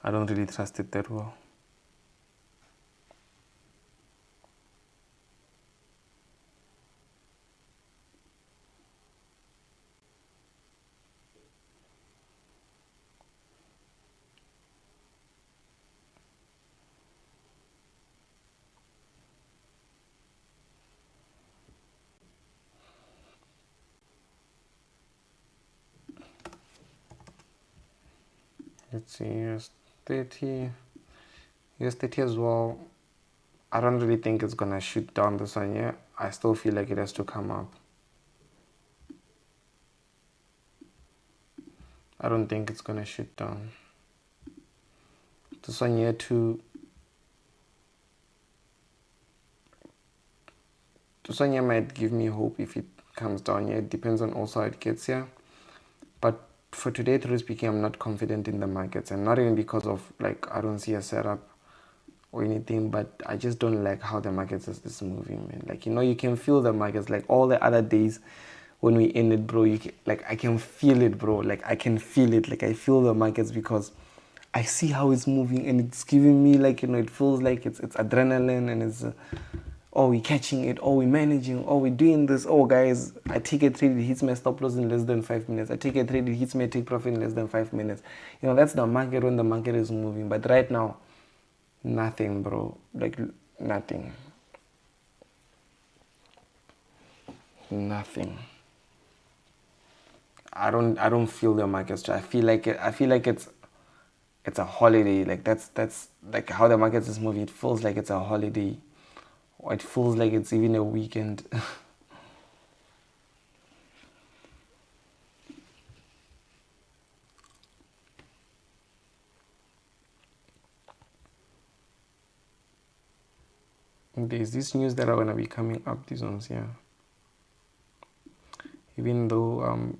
I don't really trust it that well. Let's see, US30 as well. I don't really think it's gonna shoot down this one yet. I still feel like it has to come up. I don't think it's gonna shoot down. This one here too. This one here might give me hope if it comes down here. It depends on also how it gets here. But for today, truly speaking, I'm not confident in the markets, and not even because of like I don't see a setup or anything, but I just don't like how the markets is moving, man. Like, you know, you can feel the markets. Like all the other days when we ended, bro, like I can feel it, bro. Like I can feel it. Like I feel the markets because I see how it's moving, and it's giving me like, you know, it feels like it's adrenaline, and it's oh, we're catching it, oh, we're managing, oh, we're doing this, oh, guys, I take a trade, it hits my stop loss in less than 5 minutes. I take a trade, it hits my take profit in less than 5 minutes. You know, that's the market when the market is moving. But right now, nothing, bro. Like nothing. Nothing. I don't feel the markets. I feel like it's a holiday. Like that's like how the markets is moving. It feels like it's a holiday. Or it feels like it's even a weekend. There's this news that are gonna be coming up, these ones, yeah. Even though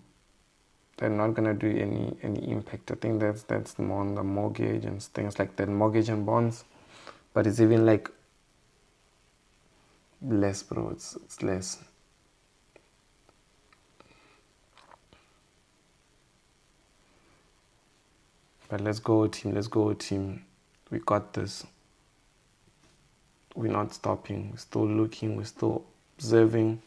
they're not gonna do any impact. I think that's more on the mortgage and things like that, mortgage and bonds. But it's even like less, bro. It's less. But let's go, team. Let's go, team. We got this. We're not stopping. We're still looking. We're still observing.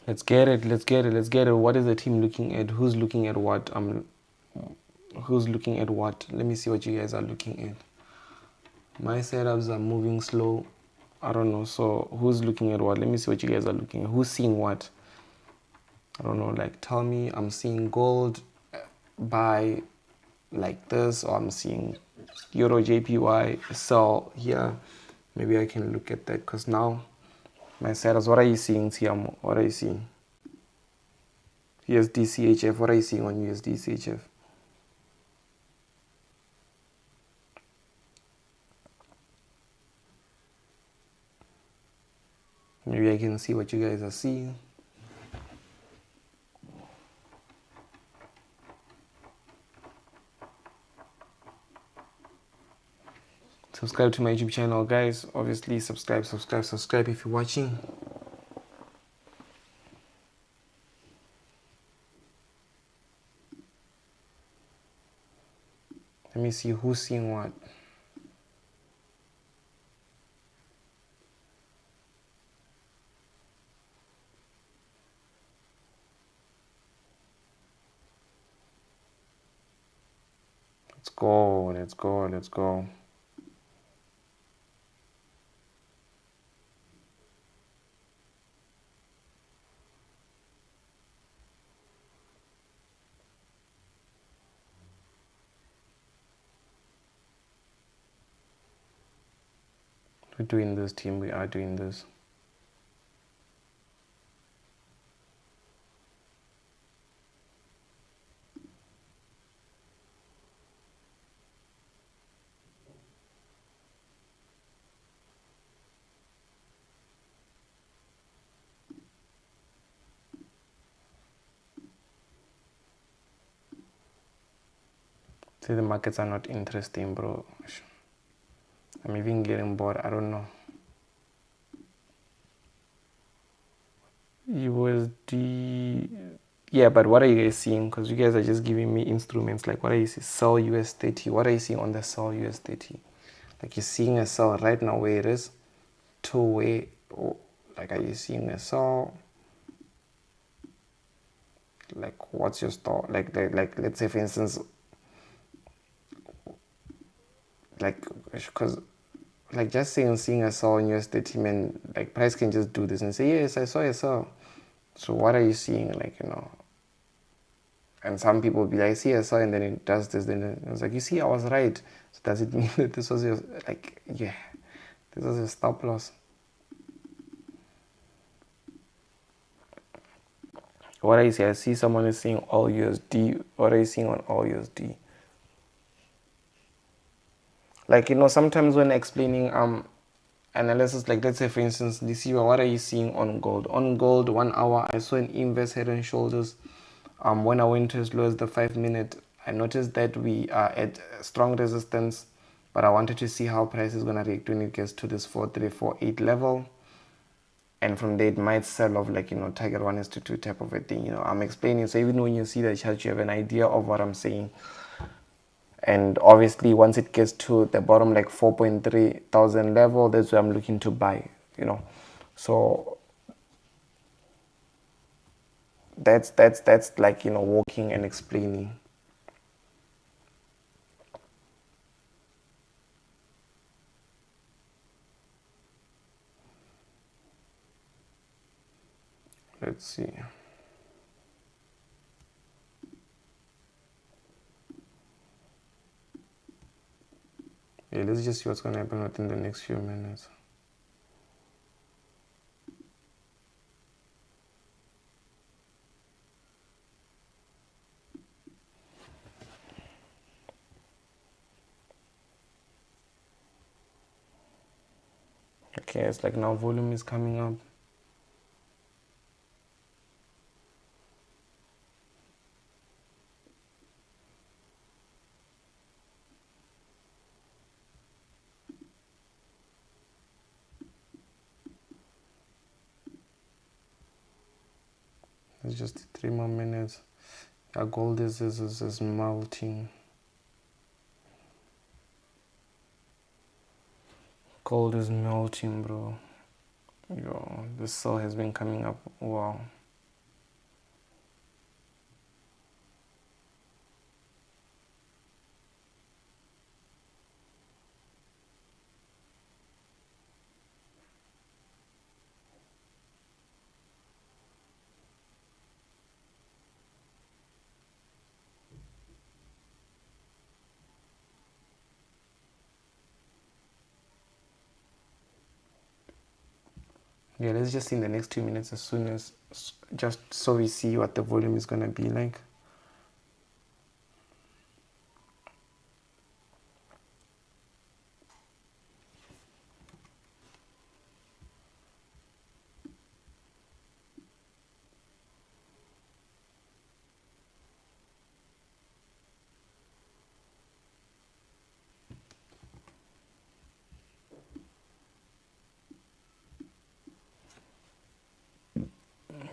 Let's get it. Let's get it. Let's get it. What is the team looking at? Who's looking at what? Who's looking at what? Let me see what you guys are looking at. My setups are moving slow. I don't know. So who's looking at what? Let me see what you guys are looking at. Who's seeing what? I don't know. Like tell me. I'm seeing gold buy like this, or I'm seeing Euro JPY sell here. Maybe I can look at that because now my setups. What are you seeing, Tiamo? What are you seeing? USD CHF. What are you seeing on USD CHF? Maybe I can see what you guys are seeing. subscribe to my YouTube channel, guys. Obviously, subscribe if you're watching. Let me see who's seeing what. Let's go. We're doing this, team. We are doing this. See, the markets are not interesting, bro. I'm even getting bored. I don't know. USD. Yeah, but what are you guys seeing? Because you guys are just giving me instruments. Like, what are you seeing? Sell US30. What are you seeing on the sell US30? Like, you're seeing a sell right now where it is. Two-way. Oh, like, are you seeing a sell? Like, what's your stop? Like, let's say, for instance, like, because like just seeing a sell in USD, man, like price can just do this and say, yes, I saw a sell. So what are you seeing? Like, and some people will be like, I see a sell, and then it does this, then it's like, you see, I was right. So does it mean that this was your, like, yeah, this was a stop loss? What are you seeing? I see someone is saying all USD. What are you seeing on all USD? Like, sometimes when explaining analysis, like let's say for instance, what are you seeing on gold? On gold, 1 hour, I saw an inverse head and shoulders. When I went to as low as the 5-minute, I noticed that we are at strong resistance, but I wanted to see how price is gonna react when it gets to this 4348 level. And from there, it might sell off, like, target 1 is to 2 type of a thing. I'm explaining, so even when you see the chart, you have an idea of what I'm saying. And obviously, once it gets to the bottom, like 4.3 thousand level, that's where I'm looking to buy, So that's like, walking and explaining. Let's see. Yeah, let's just see what's going to happen within the next few minutes. Okay, it's like now volume is coming up. It's just 3 more minutes. Yeah, gold is melting. Gold is melting, bro. Yo, the sell has been coming up. Wow. Yeah, let's just see in the next 2 minutes as soon as, just so we see what the volume is going to be like.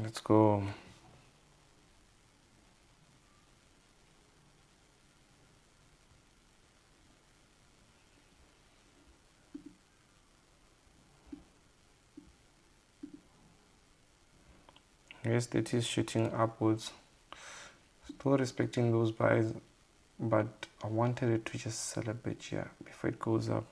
Let's go. Yes, that is shooting upwards. Still respecting those buys, but I wanted it to just sell a bit here before it goes up.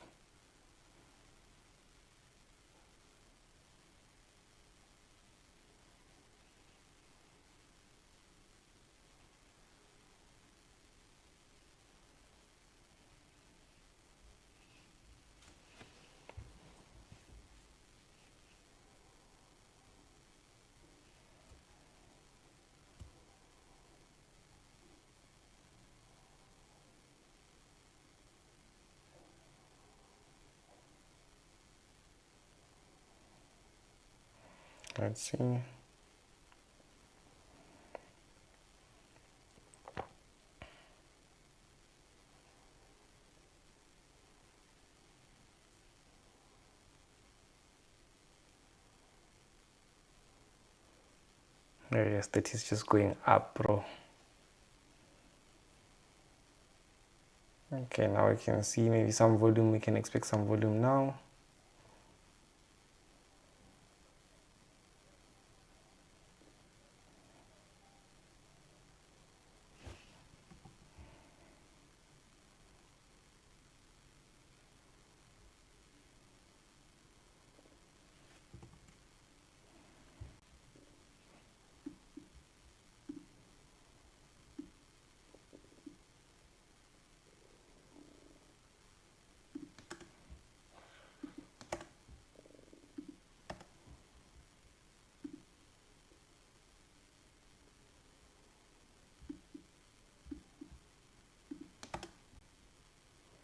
Let's see. Yes, that is just going up, bro. Okay, now we can see maybe some volume. We can expect some volume now.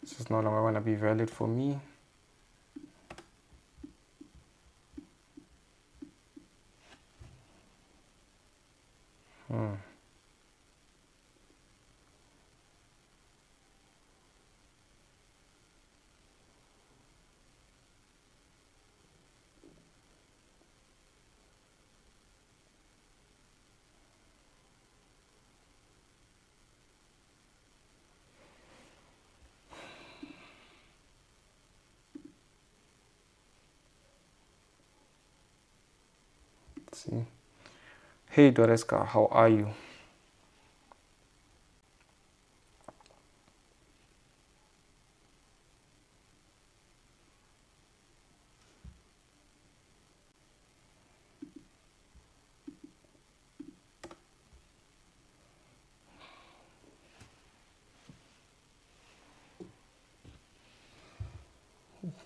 This is no longer going to be valid for me. Let's see. Hey Doreska, how are you?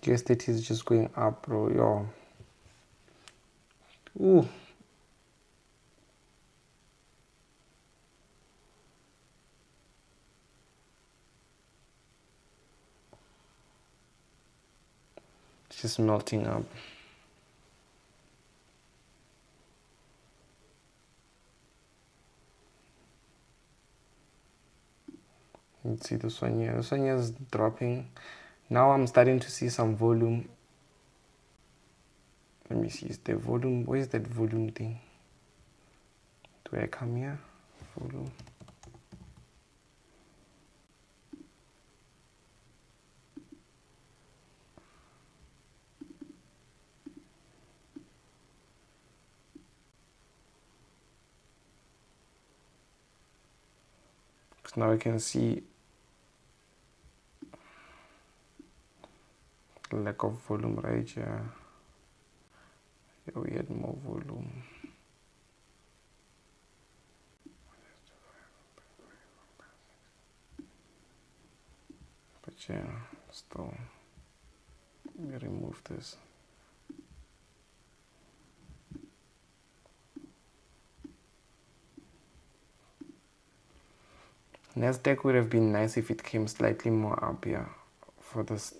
Guess that is just going up, bro. Yo. Ooh. It's just melting up. Let's see this one here. This one here is dropping. Now I'm starting to see some volume. Let me see. Is the volume? Where is that volume thing? Do I come here? Volume. Because now I can see lack of volume right here. Here we had more volume. But yeah, still, let me remove this. Nasdaq would have been nice if it came slightly more up here for this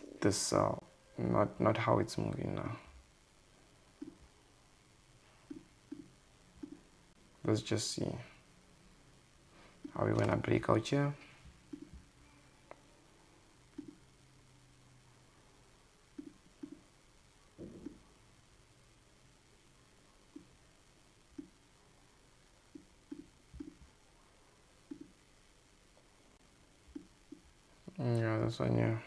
not how it's moving now. Let's just see. Are we gonna break out here? this one, yeah.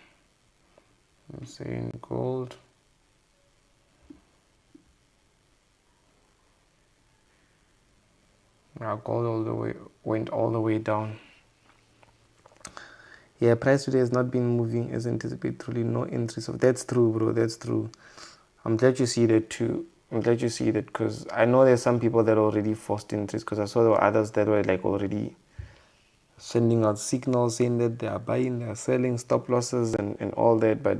I'm saying gold. Now gold went all the way down. Yeah, price today has not been moving as anticipated. Truly, no entry. So that's true, bro. That's true. I'm glad you see that too. I'm glad you see that because I know there's some people that are already forced entries because I saw there were others that were like already sending out signals saying that they are buying, they are selling, stop losses and all that. But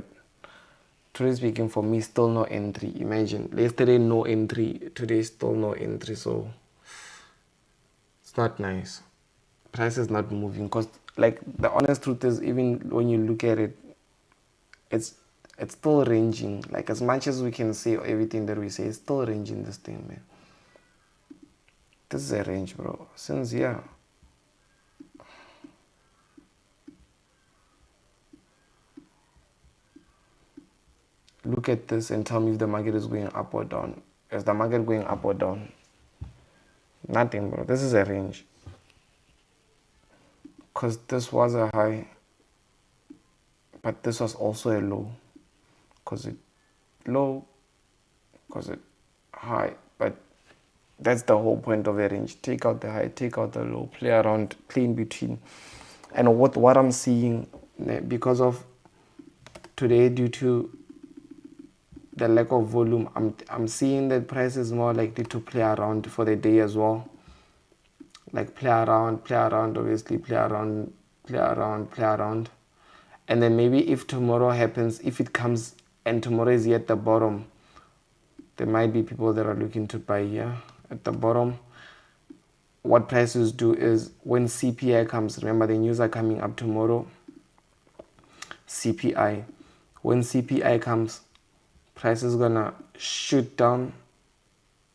truly speaking, for me, still no entry. Imagine yesterday no entry, today still no entry. So it's not nice. Price is not moving because, like, the honest truth is, even when you look at it, it's still ranging. Like, as much as we can say everything that we say, it's still ranging this thing, man. This is a range, bro. Since, yeah. Look at this and tell me if the market is going up or down. Is the market going up or down? Nothing, bro. This is a range. Because this was a high, but this was also a low. Because it low, because it high. But that's the whole point of a range. Take out the high, take out the low, play around, play in between. And what I'm seeing, because of today, due to the lack of volume, I'm seeing that price is more likely to play around for the day as well. Like play around, obviously, play around. And then maybe if tomorrow happens, if it comes and tomorrow is yet the bottom, there might be people that are looking to buy here at the bottom. What prices do is when CPI comes, remember the news are coming up tomorrow, CPI. When CPI comes, price is gonna shoot down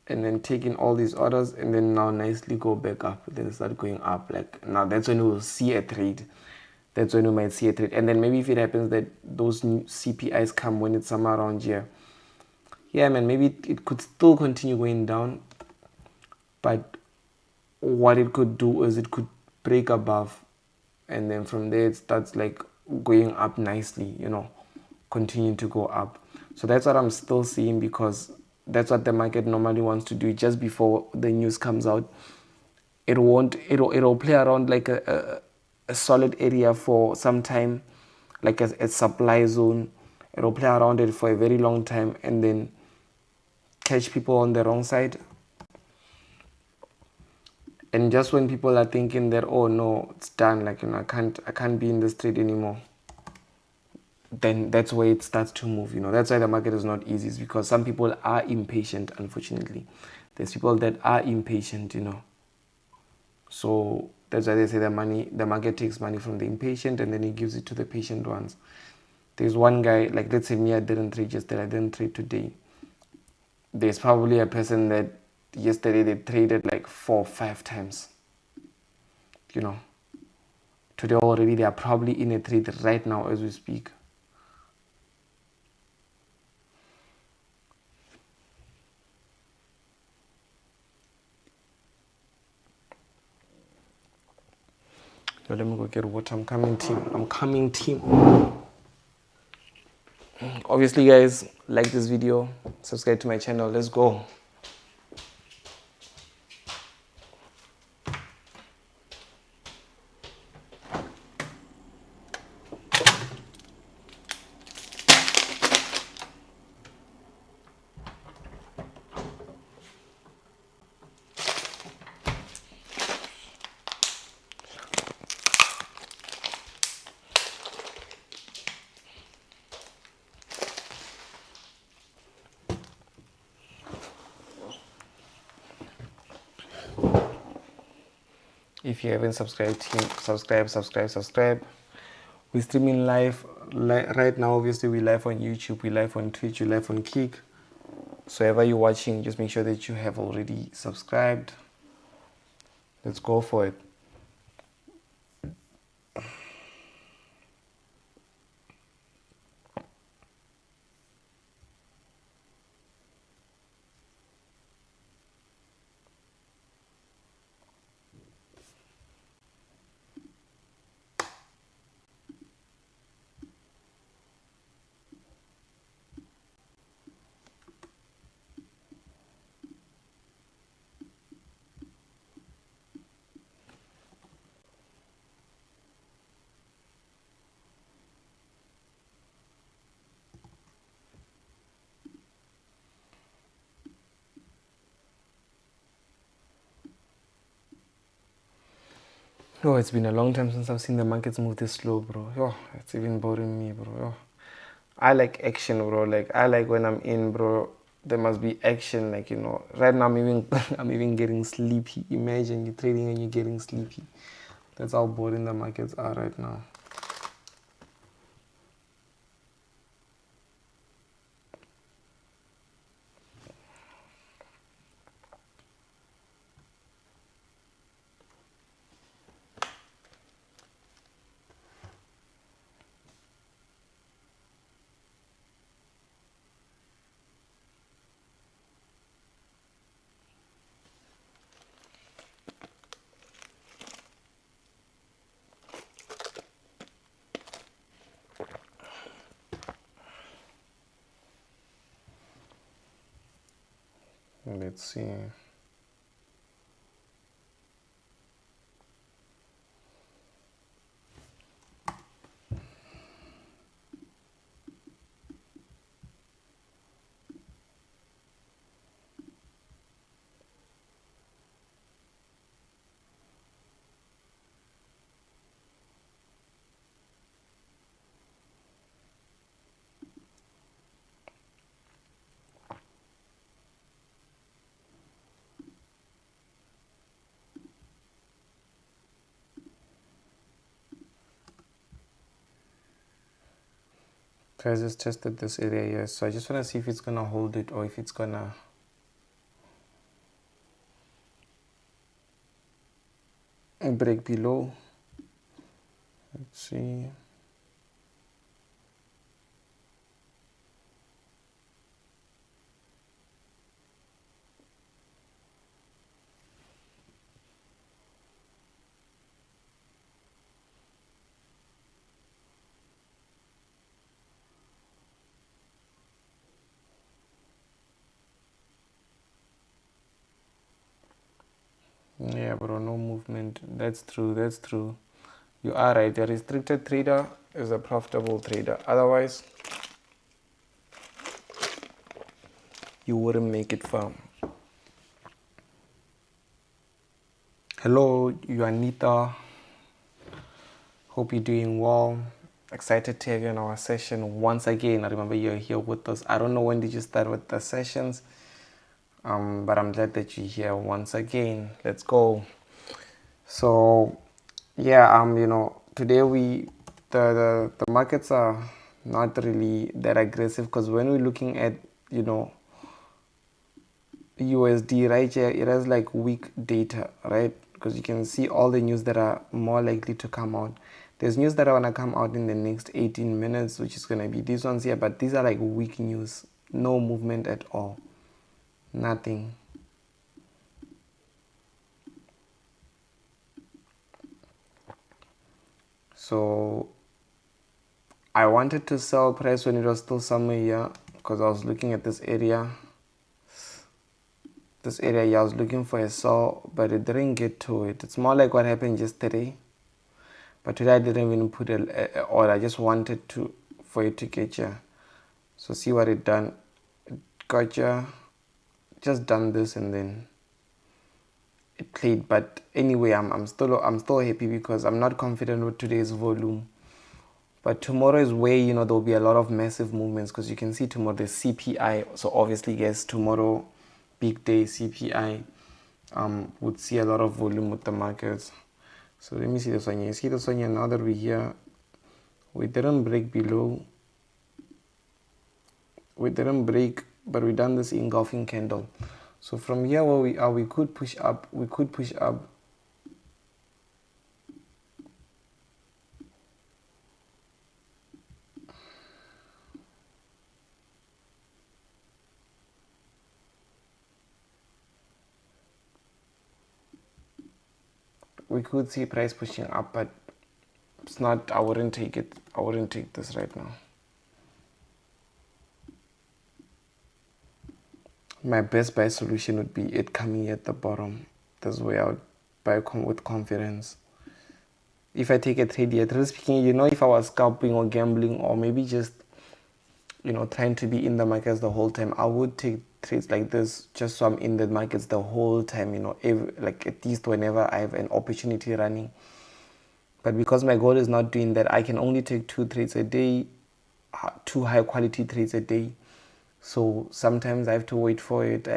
and then take in all these orders and then now nicely go back up, then start going up. Like now that's when we'll see a trade. That's when we might see a trade. And then maybe if it happens that those new CPIs come when it's somewhere around here, yeah man, maybe it could still continue going down, but what it could do is it could break above and then from there it starts like going up nicely, continuing to go up. So that's what I'm still seeing because that's what the market normally wants to do just before the news comes out. It'll play around like a solid area for some time, like a supply zone. It'll play around it for a very long time and then catch people on the wrong side. And just when people are thinking that, oh no, it's done, like I can't be in this trade anymore, then that's where it starts to move. That's why the market is not easy, is because some people are impatient. Unfortunately, there's people that are impatient. So that's why they say the market takes money from the impatient and then it gives it to the patient ones. There's one guy, like let's say me, I didn't trade yesterday, I didn't trade today. There's probably a person that yesterday they traded like 4 or 5 times. Today already they are probably in a trade right now as we speak. So let me go get water. I'm coming, team. Obviously, guys, like this video, subscribe to my channel. Let's go. If you haven't subscribed, subscribe. We're streaming live right now. Obviously, we live on YouTube, we live on Twitch, we live on Kick. So wherever you're watching, just make sure that you have already subscribed. Let's go for it. Oh, it's been a long time since I've seen the markets move this slow, bro. Oh, it's even bothering me, bro. Oh. I like action, bro. Like I like when I'm in, bro. There must be action, like Right now, I'm even I'm even getting sleepy. Imagine you're trading and you're getting sleepy. That's how boring the markets are right now. Let's see. So I just tested this area here, so I just want to see if it's gonna hold it or if it's gonna break below. Let's see. Yeah, bro, no movement. That's true. That's true. You are right. A restricted trader is a profitable trader. Otherwise, you wouldn't make it far. Hello, Juanita. Hope you're doing well. Excited to have you in our session once again. I remember you're here with us. I don't know when did you start with the sessions, but I'm glad that you're here once again. Let's go. So, yeah, today the markets are not really that aggressive because when we're looking at USD right here, it has like weak data, right? Because you can see all the news that are more likely to come out. There's news that are gonna come out in the next 18 minutes, which is gonna be these ones here, but these are like weak news, no movement at all, nothing. So I wanted to sell price when it was still somewhere here because I was looking at this area. I was looking for a sell, but it didn't get to it. It's more like what happened yesterday. But today I didn't even put a order. I just wanted for it to get here. So see what it done. It got here. Just done this and then it played. But anyway, I'm still happy because I'm not confident with today's volume. But tomorrow is where there'll be a lot of massive movements because you can see tomorrow the CPI. So obviously, guys, tomorrow, big day CPI, would see a lot of volume with the markets. So let me see this one here. See this one here. Now that we're here, we didn't break below. We didn't break, but we done this engulfing candle. So from here where we are, we could push up. We could push up. We could see price pushing up, but it's not. I wouldn't take it. I wouldn't take this right now. My best buy solution would be it coming at the bottom. That's where I would buy with confidence. If I take a trade here, truly speaking, if I was scalping or gambling or maybe just, trying to be in the markets the whole time, I would take trades like this just so I'm in the markets the whole time, like at least whenever I have an opportunity running, But because my goal is not doing that, I can only take 2 trades a day, 2 high-quality trades a day. So sometimes I have to wait for it.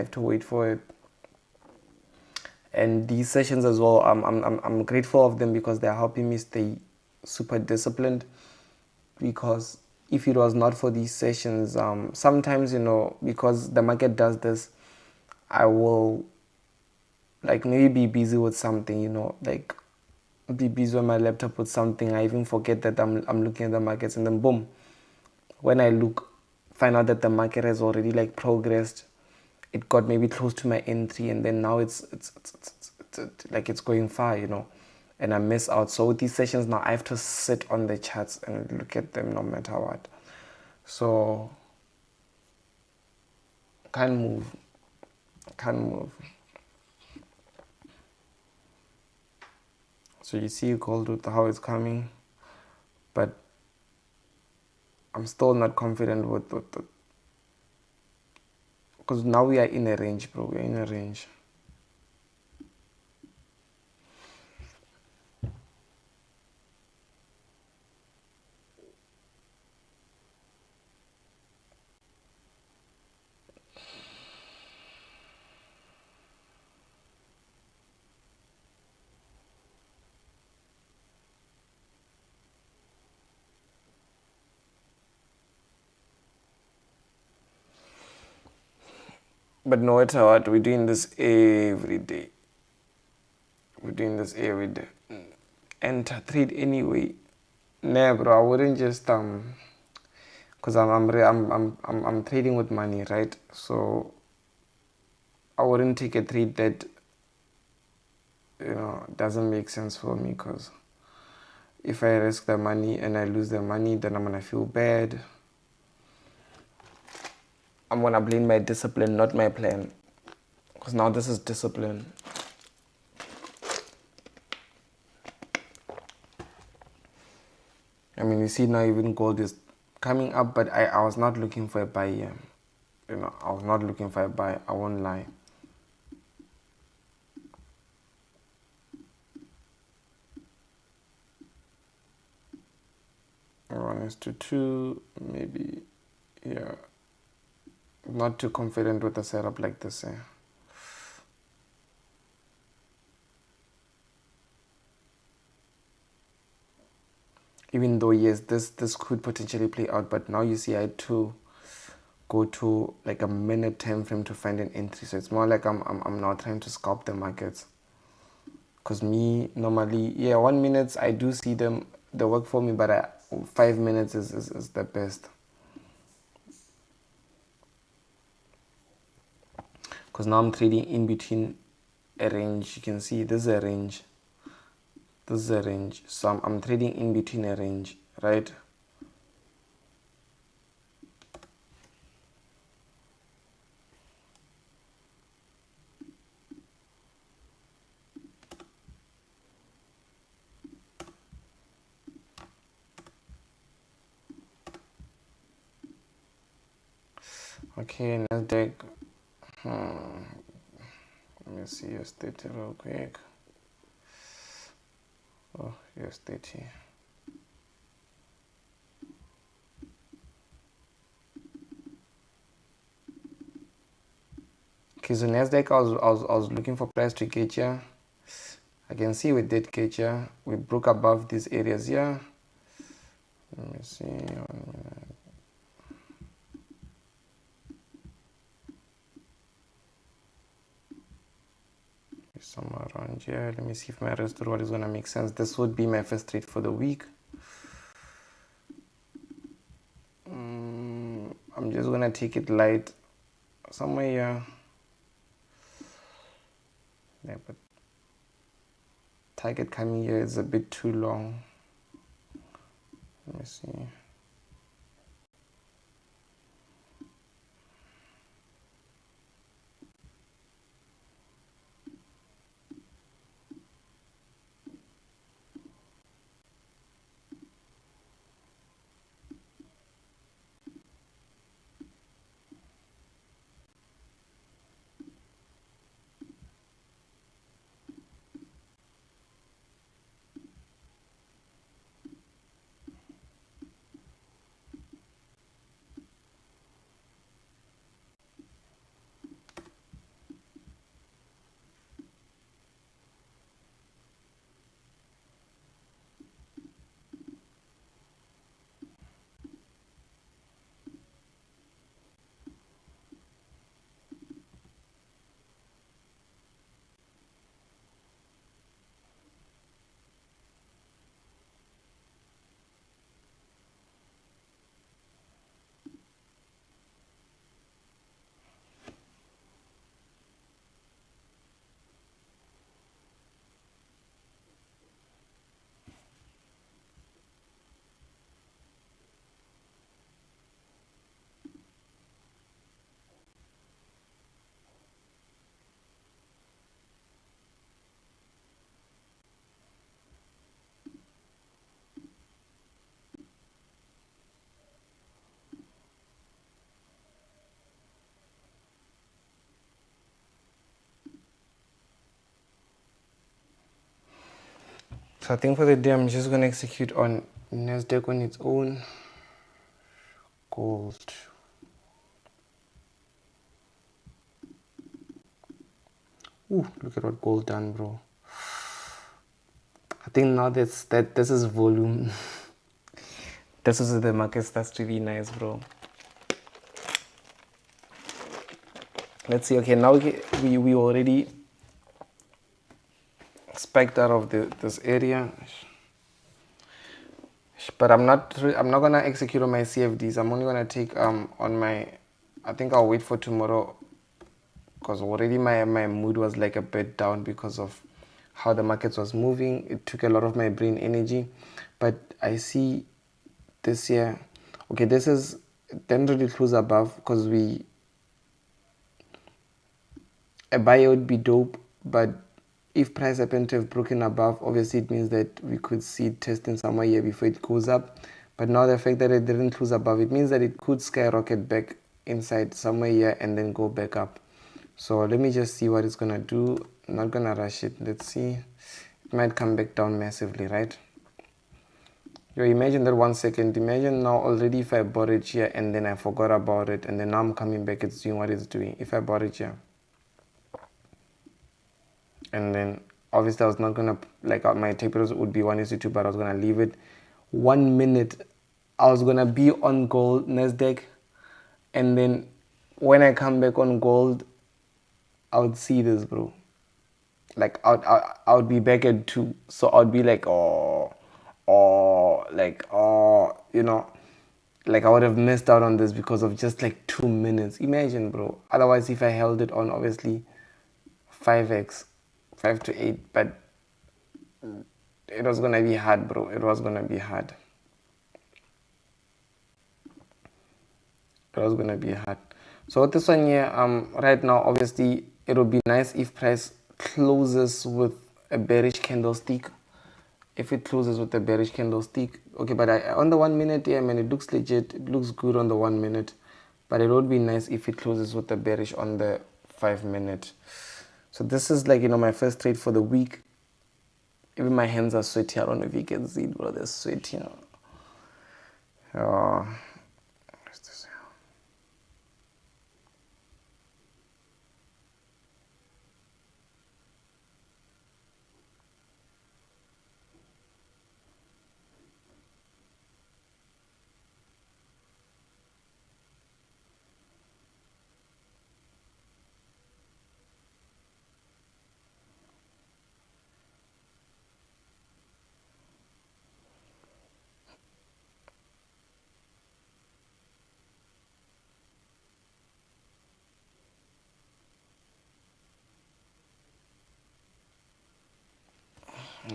And these sessions as well, I'm grateful of them because they're helping me stay super disciplined. Because if it was not for these sessions, sometimes, because the market does this, I will like maybe be busy with something, like be busy on my laptop with something. I even forget that I'm looking at the markets, and then boom, when I find out that the market has already like progressed. It got maybe close to my entry, and then now it's like it's going far, and I miss out. So with these sessions now, I have to sit on the charts and look at them no matter what. So can't move. So you see gold with how it's coming, but I'm still not confident with because now we are in a range, bro. We're in a range. But no matter what, we're doing this every day. Enter trade anyway. Nah, bro, I wouldn't just because I'm trading with money, right? So I wouldn't take a trade that doesn't make sense for me. Because if I risk the money and I lose the money, then I'm gonna feel bad. I'm gonna blame my discipline, not my plan. Because now this is discipline. I mean, you see now even gold is coming up, but I was not looking for a buy here. I was not looking for a buy. I won't lie. One is to 2, maybe. Yeah. Not too confident with a setup like this. Even though yes, this could potentially play out, but now you see I had to go to like a minute time frame to find an entry. So it's more like I'm now trying to scalp the markets. Because me normally 1 minute I do see them, they work for me, but 5 minutes is the best. Because now I'm trading in between a range. You can see this is a range. So I'm trading in between a range, right? Okay, Nasdaq. Let me see US30 real quick. Oh, US30. Okay, so Nasdaq, I was looking for price to get here. I can see we did get here. We broke above these areas here. Let me see. 1 minute. Somewhere around here. Let me see if my residual is gonna make sense. This would be my first trade for the week. I'm just gonna take it light somewhere here. Yeah, but target coming here is a bit too long. Let me see. So I think for the day I'm just gonna execute on Nasdaq on its own. Gold. Ooh, look at what gold done, bro. I think now this is volume. This is the markets. That's really nice, bro. Let's see. Okay, now we already spiked out of this area, but I'm not gonna execute on my CFDs. I'm only gonna take on my. I think I'll wait for tomorrow, because already my mood was like a bit down because of how the markets was moving. It took a lot of my brain energy, but I see this year. Okay, this is didn't really close above because a buy would be dope, but if price happened to have broken above, obviously it means that we could see it testing somewhere here before it goes up. But now the fact that it didn't close above, it means that it could skyrocket back inside somewhere here and then go back up. So let me just see what it's gonna do. I'm not gonna rush it. Let's see. It might come back down massively, right? Yo, imagine that 1 second. Imagine now already if I bought it here and then I forgot about it and then now I'm coming back, it's doing what it's doing. If I bought it here, and then obviously I was not gonna, like, my take profit would be 1:2, but I was gonna leave it 1 minute. I was gonna be on gold Nasdaq, and then when I come back on gold, I would see this, bro. Like I would be back at 2, so I would be like, you know, like I would have missed out on this because of just like 2 minutes. Imagine, bro. Otherwise, if I held it on, obviously 5x, 5 to 8, but it was gonna be hard, bro. It was gonna be hard. It was gonna be hard. So with this one here, right now, obviously, it would be nice if price closes with a bearish candlestick. If it closes with a bearish candlestick, okay. But on the 1 minute, yeah, man, it looks legit. It looks good on the 1 minute, but it would be nice if it closes with a bearish on the 5 minute. So this is like, my first trade for the week. Even my hands are sweaty. I don't know if you can see it, bro. They're sweaty, what's this?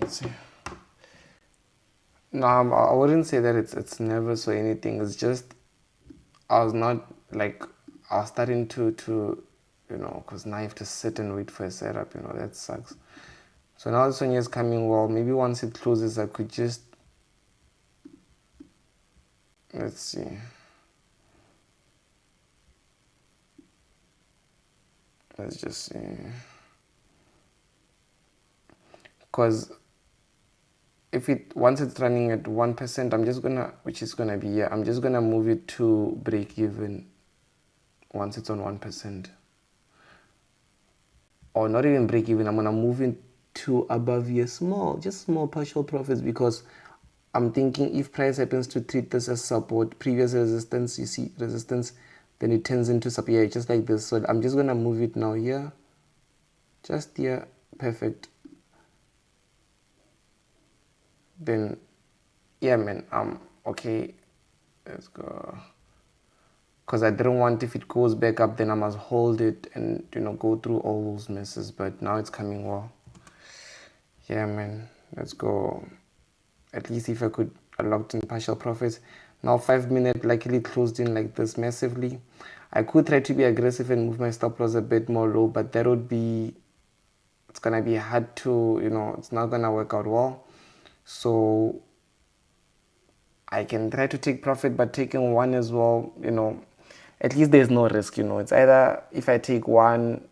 Let's see. No, I wouldn't say that it's nervous or anything. It's just I was not like, I was starting to because now you have to sit and wait for a setup. That sucks. So now this one is coming well. Maybe once it closes, I could just, let's see. Let's just see. Because once it's running at 1%, I'm just gonna, which is gonna be here, I'm just gonna move it to break even once it's on 1%. Or not even break even, I'm gonna move it to above here, just small partial profits, because I'm thinking if price happens to treat this as support, previous resistance, you see resistance, then it turns into support, yeah, just like this. So I'm just gonna move it now here, just here, perfect. Then yeah, man, okay, let's go. Because I didn't want, if it goes back up, then I must hold it and go through all those messes. But now it's coming well. Yeah, man, let's go. At least if I could, I locked in partial profits. Now 5 minute luckily closed in like this massively. I could try to be aggressive and move my stop loss a bit more low, but that would be, it's gonna be hard to, it's not gonna work out well. So I can try to take profit, but taking one as well, at least there's no risk. It's either if I take one,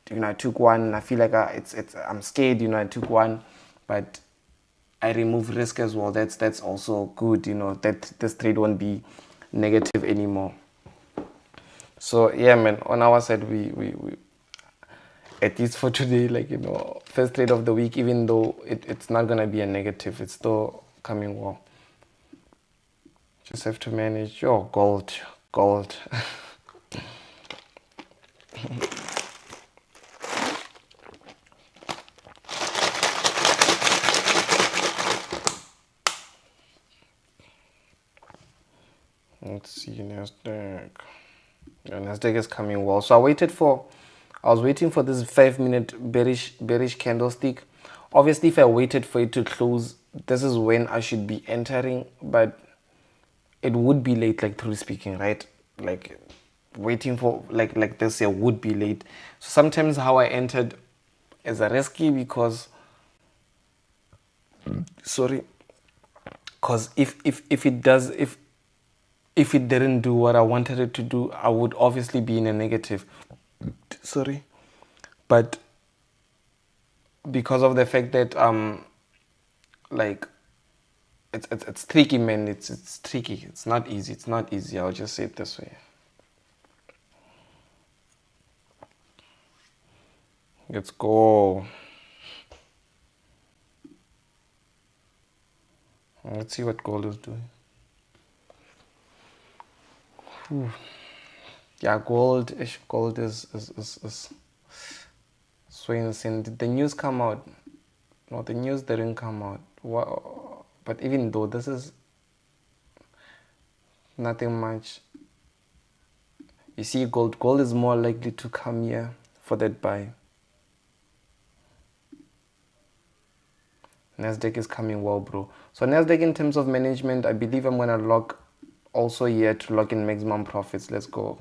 I took one, I feel like I'm scared, I took one, but I remove risk as well. That's also good, you know, that this trade won't be negative anymore. So yeah, man, on our side, we at least for today, like, you know, first trade of the week, even though it's not gonna be a negative, it's still coming well. Just have to manage your gold. Let's see, Nasdaq. Yeah, Nasdaq is coming well. So I was waiting for this 5-minute bearish candlestick. Obviously, if I waited for it to close, this is when I should be entering, but it would be late, like, truly speaking, right? Like, waiting for like this year would be late. So sometimes how I entered is a risky because because if it didn't do what I wanted it to do, I would obviously be in a negative. But because of the fact that like it's tricky, man. It's tricky. It's not easy. I'll just say it this way. Let's go. Let's see what gold is doing. Whew. Yeah, gold is swaying. Did the news come out? No, the news didn't come out. But even though this is nothing much, you see, gold is more likely to come here for that buy. Nasdaq is coming well, bro. So Nasdaq, in terms of management, I believe I'm gonna lock also here to lock in maximum profits. Let's go.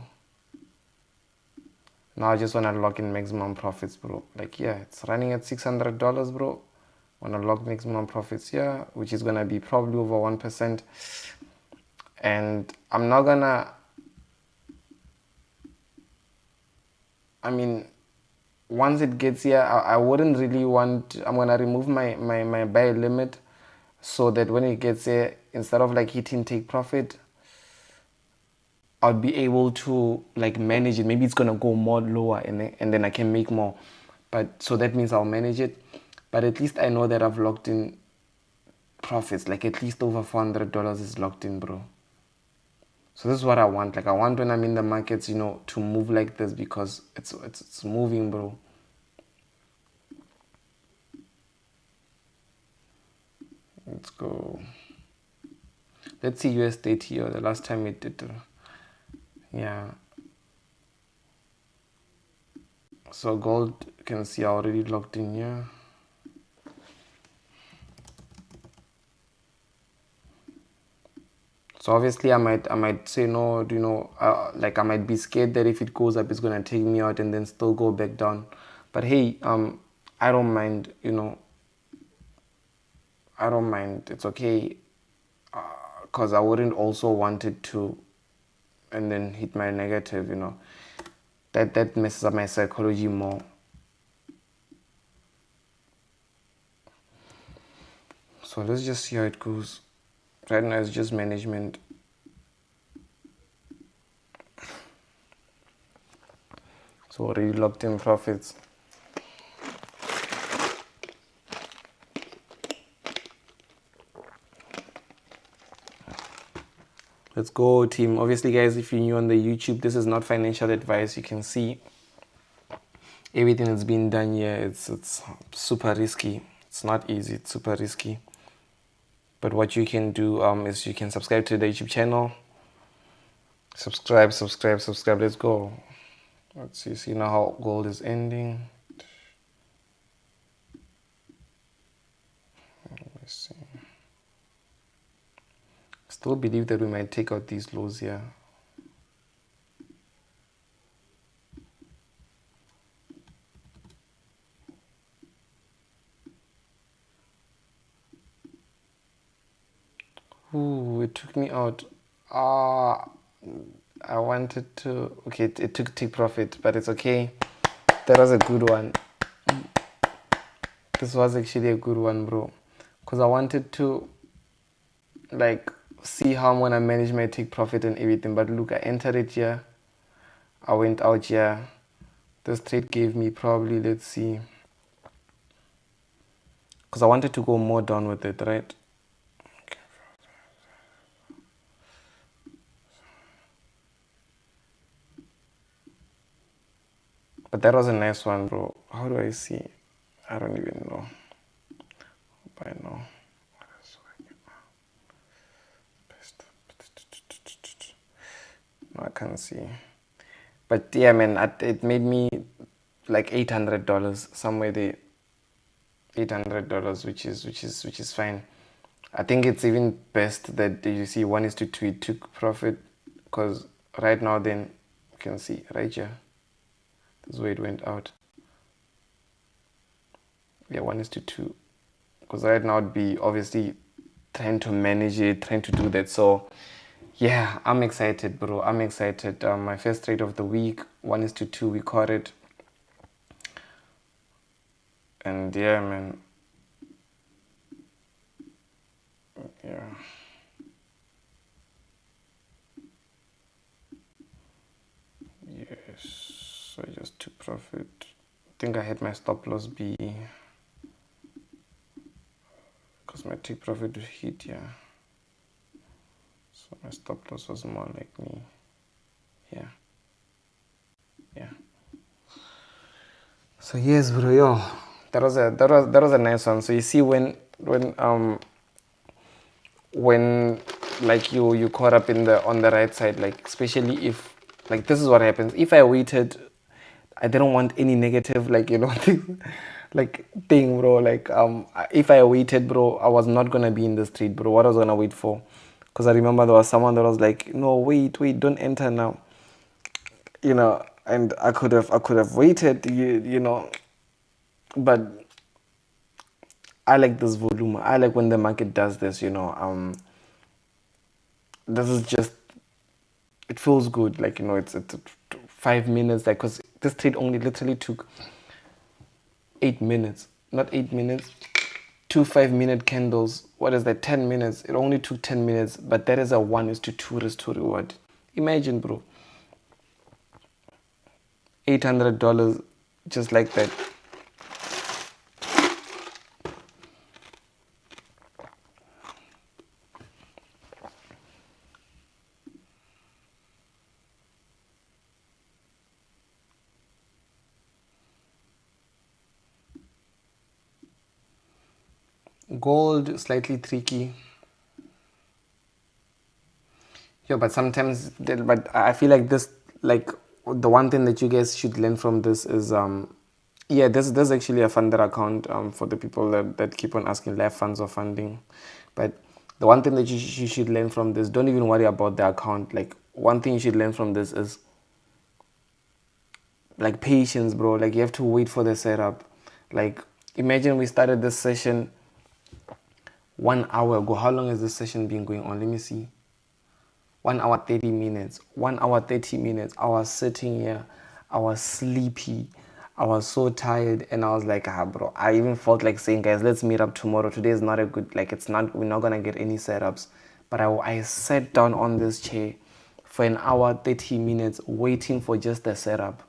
Now I just wanna lock in maximum profits, bro. Like, yeah, it's running at $600, bro. Wanna lock maximum profits here, which is gonna be probably over 1%. And I'm not gonna, I mean, once it gets here, I wouldn't really want, I'm gonna remove my buy limit so that when it gets here, instead of like hitting take profit, I'll be able to like manage it. Maybe it's gonna go more lower and then I can make more. But so that means I'll manage it. But at least I know that I've locked in profits, like at least over $400 is locked in, bro. So this is what I want. Like, I want when I'm in the markets, you know, to move like this because it's moving, bro. Let's go. Let's see USD here. The last time it did, yeah. So gold, you can see I already locked in here. So obviously I might say no, you know, like I might be scared that if it goes up, it's gonna take me out and then still go back down. But hey, I don't mind, you know. I don't mind. It's okay, because I wouldn't also want it to, and then hit my negative, you know. That messes up my psychology more. So let's just see how it goes. Right now it's just management. So already locked in profits. Let's go, team. Obviously, guys, if you're new on the YouTube, this is not financial advice. You can see everything that's been done here. It's super risky. It's not easy. It's super risky. But what you can do is you can subscribe to the YouTube channel. Subscribe. Let's go. Let's see now how gold is ending. Let's see. Still believe that we might take out these lows here. Ooh, it took me out. I wanted to. Okay, it took take profit, but it's okay. That was a good one. This was actually a good one, bro. because I wanted to like see how I'm gonna manage my take profit and everything. But look, I entered it here, I went out here. This trade gave me probably, let's see, because I wanted to go more down with it, right? But that was a nice one, bro. How do I see? I don't even know. Hope I know. No, I can't see. But yeah, man, it made me like $800 somewhere there. $800, which is fine. I think it's even best that you see 1:2 it took profit, because right now then you can see right here. This is where it went out. Yeah, 1:2. Because right now it'd be obviously trying to manage it, trying to do that. So yeah, I'm excited, bro. I'm excited. My first trade of the week, 1:2, we caught it. And yeah, man. Yeah. Yes. So I just took profit. I think I had my stop loss be, because my take profit hit, yeah. So my stop loss was more like me. Yeah. Yeah. So yes, bro, yo. That was a nice one. So you see when like you caught up in the on the right side, like especially if like this is what happens. If I waited, I didn't want any negative like thing, bro. Like if I waited, bro, I was not gonna be in the street, bro. What I was gonna wait for? Because I remember there was someone that was like, no, wait, don't enter now. And I could have waited, but I like this volume. I like when the market does this. This is just, it feels good. Like, it's 5 minutes. Like, because this trade only literally took 8 minutes. Not 8 minutes. 2 5-minute candles. What is that? 10 minutes. It only took 10 minutes. But that is a 1:2 risk to reward. Imagine, bro. $800 just like that. Gold, slightly tricky. Yeah, but sometimes, but I feel like this, like the one thing that you guys should learn from this is, yeah, there's actually a funder account for the people that keep on asking live funds or funding. But the one thing that you should learn from this, don't even worry about the account. Like, one thing you should learn from this is like patience, bro. Like, you have to wait for the setup. Like, imagine we started this session 1 hour ago. How long has this session been going on? Let me see. 1 hour 30 minutes. 1 hour 30 minutes. I was sitting here. I was sleepy. I was so tired, and I was like, bro. I even felt like saying, guys, let's meet up tomorrow. Today is not a good, like, it's not, we're not gonna get any setups. But I sat down on this chair for 1 hour 30 minutes waiting for just the setup.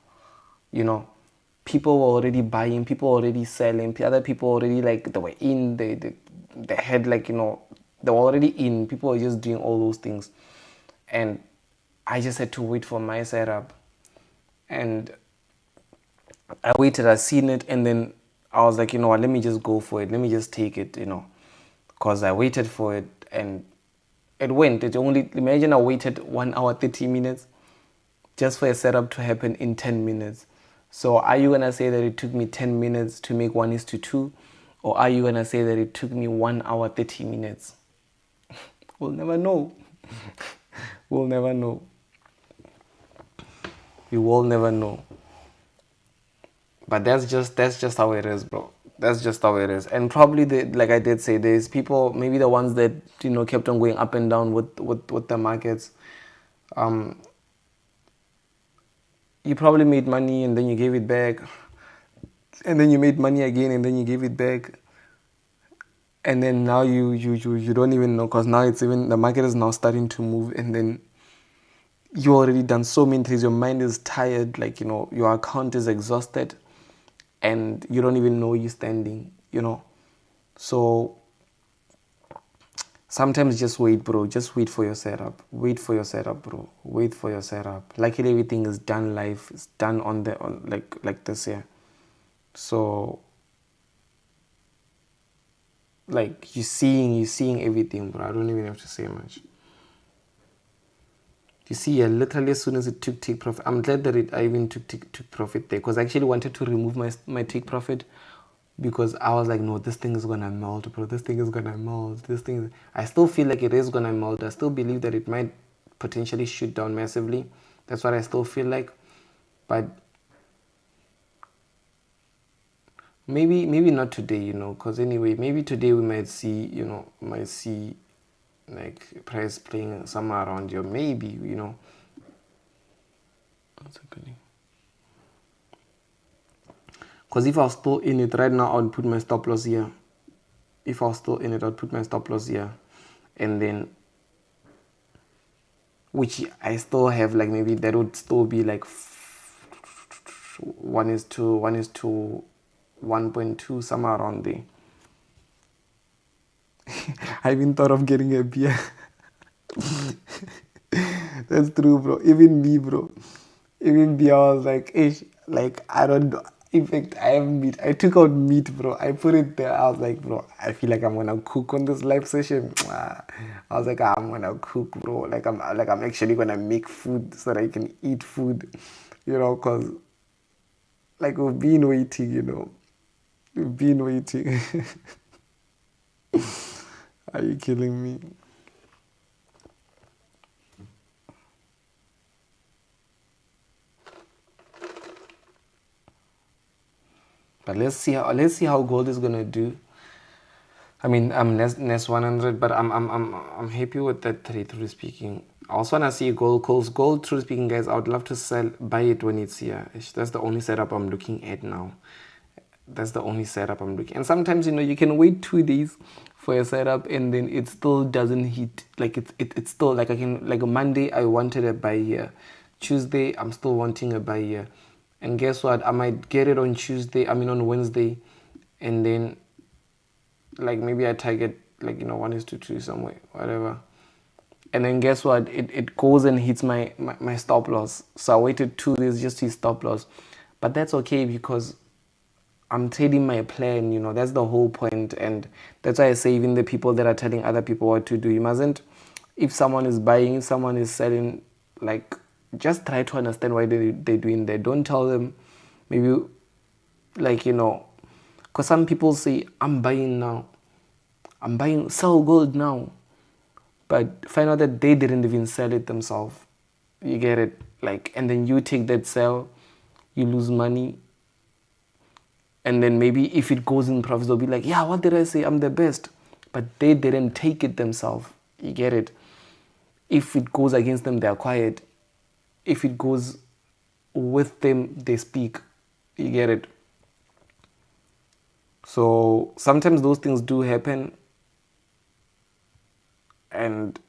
People were already buying, people were already selling, other people already, like, they were in, they had, like, they were already in. People were just doing all those things. And I just had to wait for my setup. And I waited, I seen it, and then I was like, you know what, let me just go for it. Let me just take it, because I waited for it, and it went. It only, imagine I waited 1 hour 30 minutes just for a setup to happen in 10 minutes. So are you going to say that it took me 10 minutes to make 1:2? Or are you going to say that it took me 1 hour 30 minutes? We'll never know. We'll never know. We will never know. But that's just how it is, bro. That's just how it is. And probably, like I did say, there's people, maybe the ones that kept on going up and down with the markets. You probably made money and then you gave it back, and then you made money again and then you gave it back. and then now you don't even know, because now it's even the market is now starting to move, and then you already done so many things. Your mind is tired, like, you know, your account is exhausted, and you don't even know you're standing, you know. So sometimes just wait, bro. Just wait for your setup. Wait for your setup, bro. Wait for your setup. Luckily, everything is done live. It's done on like this year. So like you're seeing everything, bro. I don't even have to say much. You see, literally as soon as it took take profit, I'm glad that I even took profit there, because I actually wanted to remove my take profit, because I was like, no, this thing is gonna melt, bro. This thing is gonna melt. I still feel like it is gonna melt. I still believe that it might potentially shoot down massively. That's what I still feel like, but maybe not today, you know, because anyway, maybe today we might see, like price playing somewhere around here, maybe, you know. What's happening? Because if I was still in it right now, I would put my stop loss here. If I was still in it, I'd put my stop loss here, and then, which I still have, like maybe that would still be like 1:1.2, somewhere around there. I even thought of getting a beer. That's true, bro. Even me, bro. Even me, I was like, ish, like, I don't know. In fact, I have meat. I took out meat, bro. I put it there. I was like, bro, I feel like I'm gonna cook on this live session. I was like, I'm gonna cook, bro. Like I'm actually gonna make food so that I can eat food, you know, cause like we've been waiting, you know. We've been waiting. Are you killing me? But let's see how gold is gonna do. I mean, I'm Nest 100, but I'm happy with that trade, truly speaking. I also wanna see gold, cause gold, truly speaking, guys. I would love to buy it when it's here. That's the only setup I'm looking at now. That's the only setup I'm looking. And sometimes, you know, you can wait 2 days for a setup, and then it still doesn't hit. Like it's still like like a Monday I wanted a buy here, Tuesday I'm still wanting a buy here, and guess what? I might get it on Tuesday. I mean on Wednesday, and then like maybe I target like 1:2 somewhere, whatever. And then guess what? It goes and hits my stop loss. So I waited 2 days just to hit stop loss. But that's okay, because I'm trading my plan, you know. That's the whole point. And that's why I say, even the people that are telling other people what to do, you mustn't, if someone is buying, if someone is selling, like, just try to understand why they're doing that. Don't tell them, maybe, like, because some people say, I'm buying now, sell gold now, but find out that they didn't even sell it themselves. You get it? Like, and then you take that sell, you lose money, and then maybe if it goes in profits, they'll be like, yeah, what did I say? I'm the best. But they didn't take it themselves. You get it? If it goes against them, they're quiet. If it goes with them, they speak. You get it? So sometimes those things do happen, and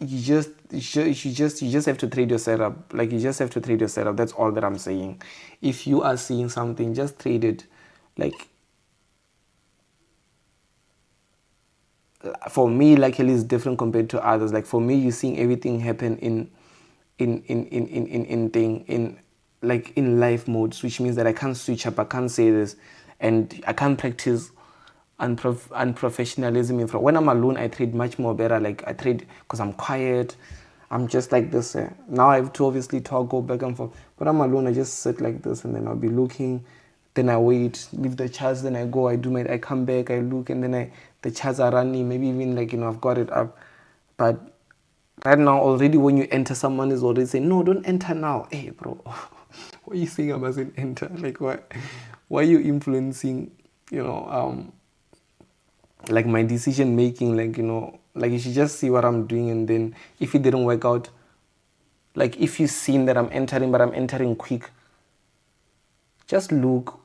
you just have to trade your setup. Like, you just have to trade your setup. That's all that I'm saying. If you are seeing something, just trade it. Like, for me, luckily, it's different compared to others. Like, for me, you're seeing everything happen in like in life modes, which means that I can't switch up. I can't say this, and I can't practice unprofessionalism in front. When I'm alone, I trade much more better. Like, I trade because I'm quiet. I'm just like this. Now I have to obviously talk, go back and forth. But I'm alone. I just sit like this, and then I'll be looking. Then I wait, leave the charts. Then I go. I come back. I look, and then the charts are running. Maybe even like I've got it up. But right now, already when you enter, someone is already saying, "No, don't enter now." Hey, bro, what are you saying I mustn't enter? Like, what? Why are you influencing? Like my decision making, like you should just see what I'm doing, and then if it didn't work out, like if you've seen that I'm entering but I'm entering quick, just look,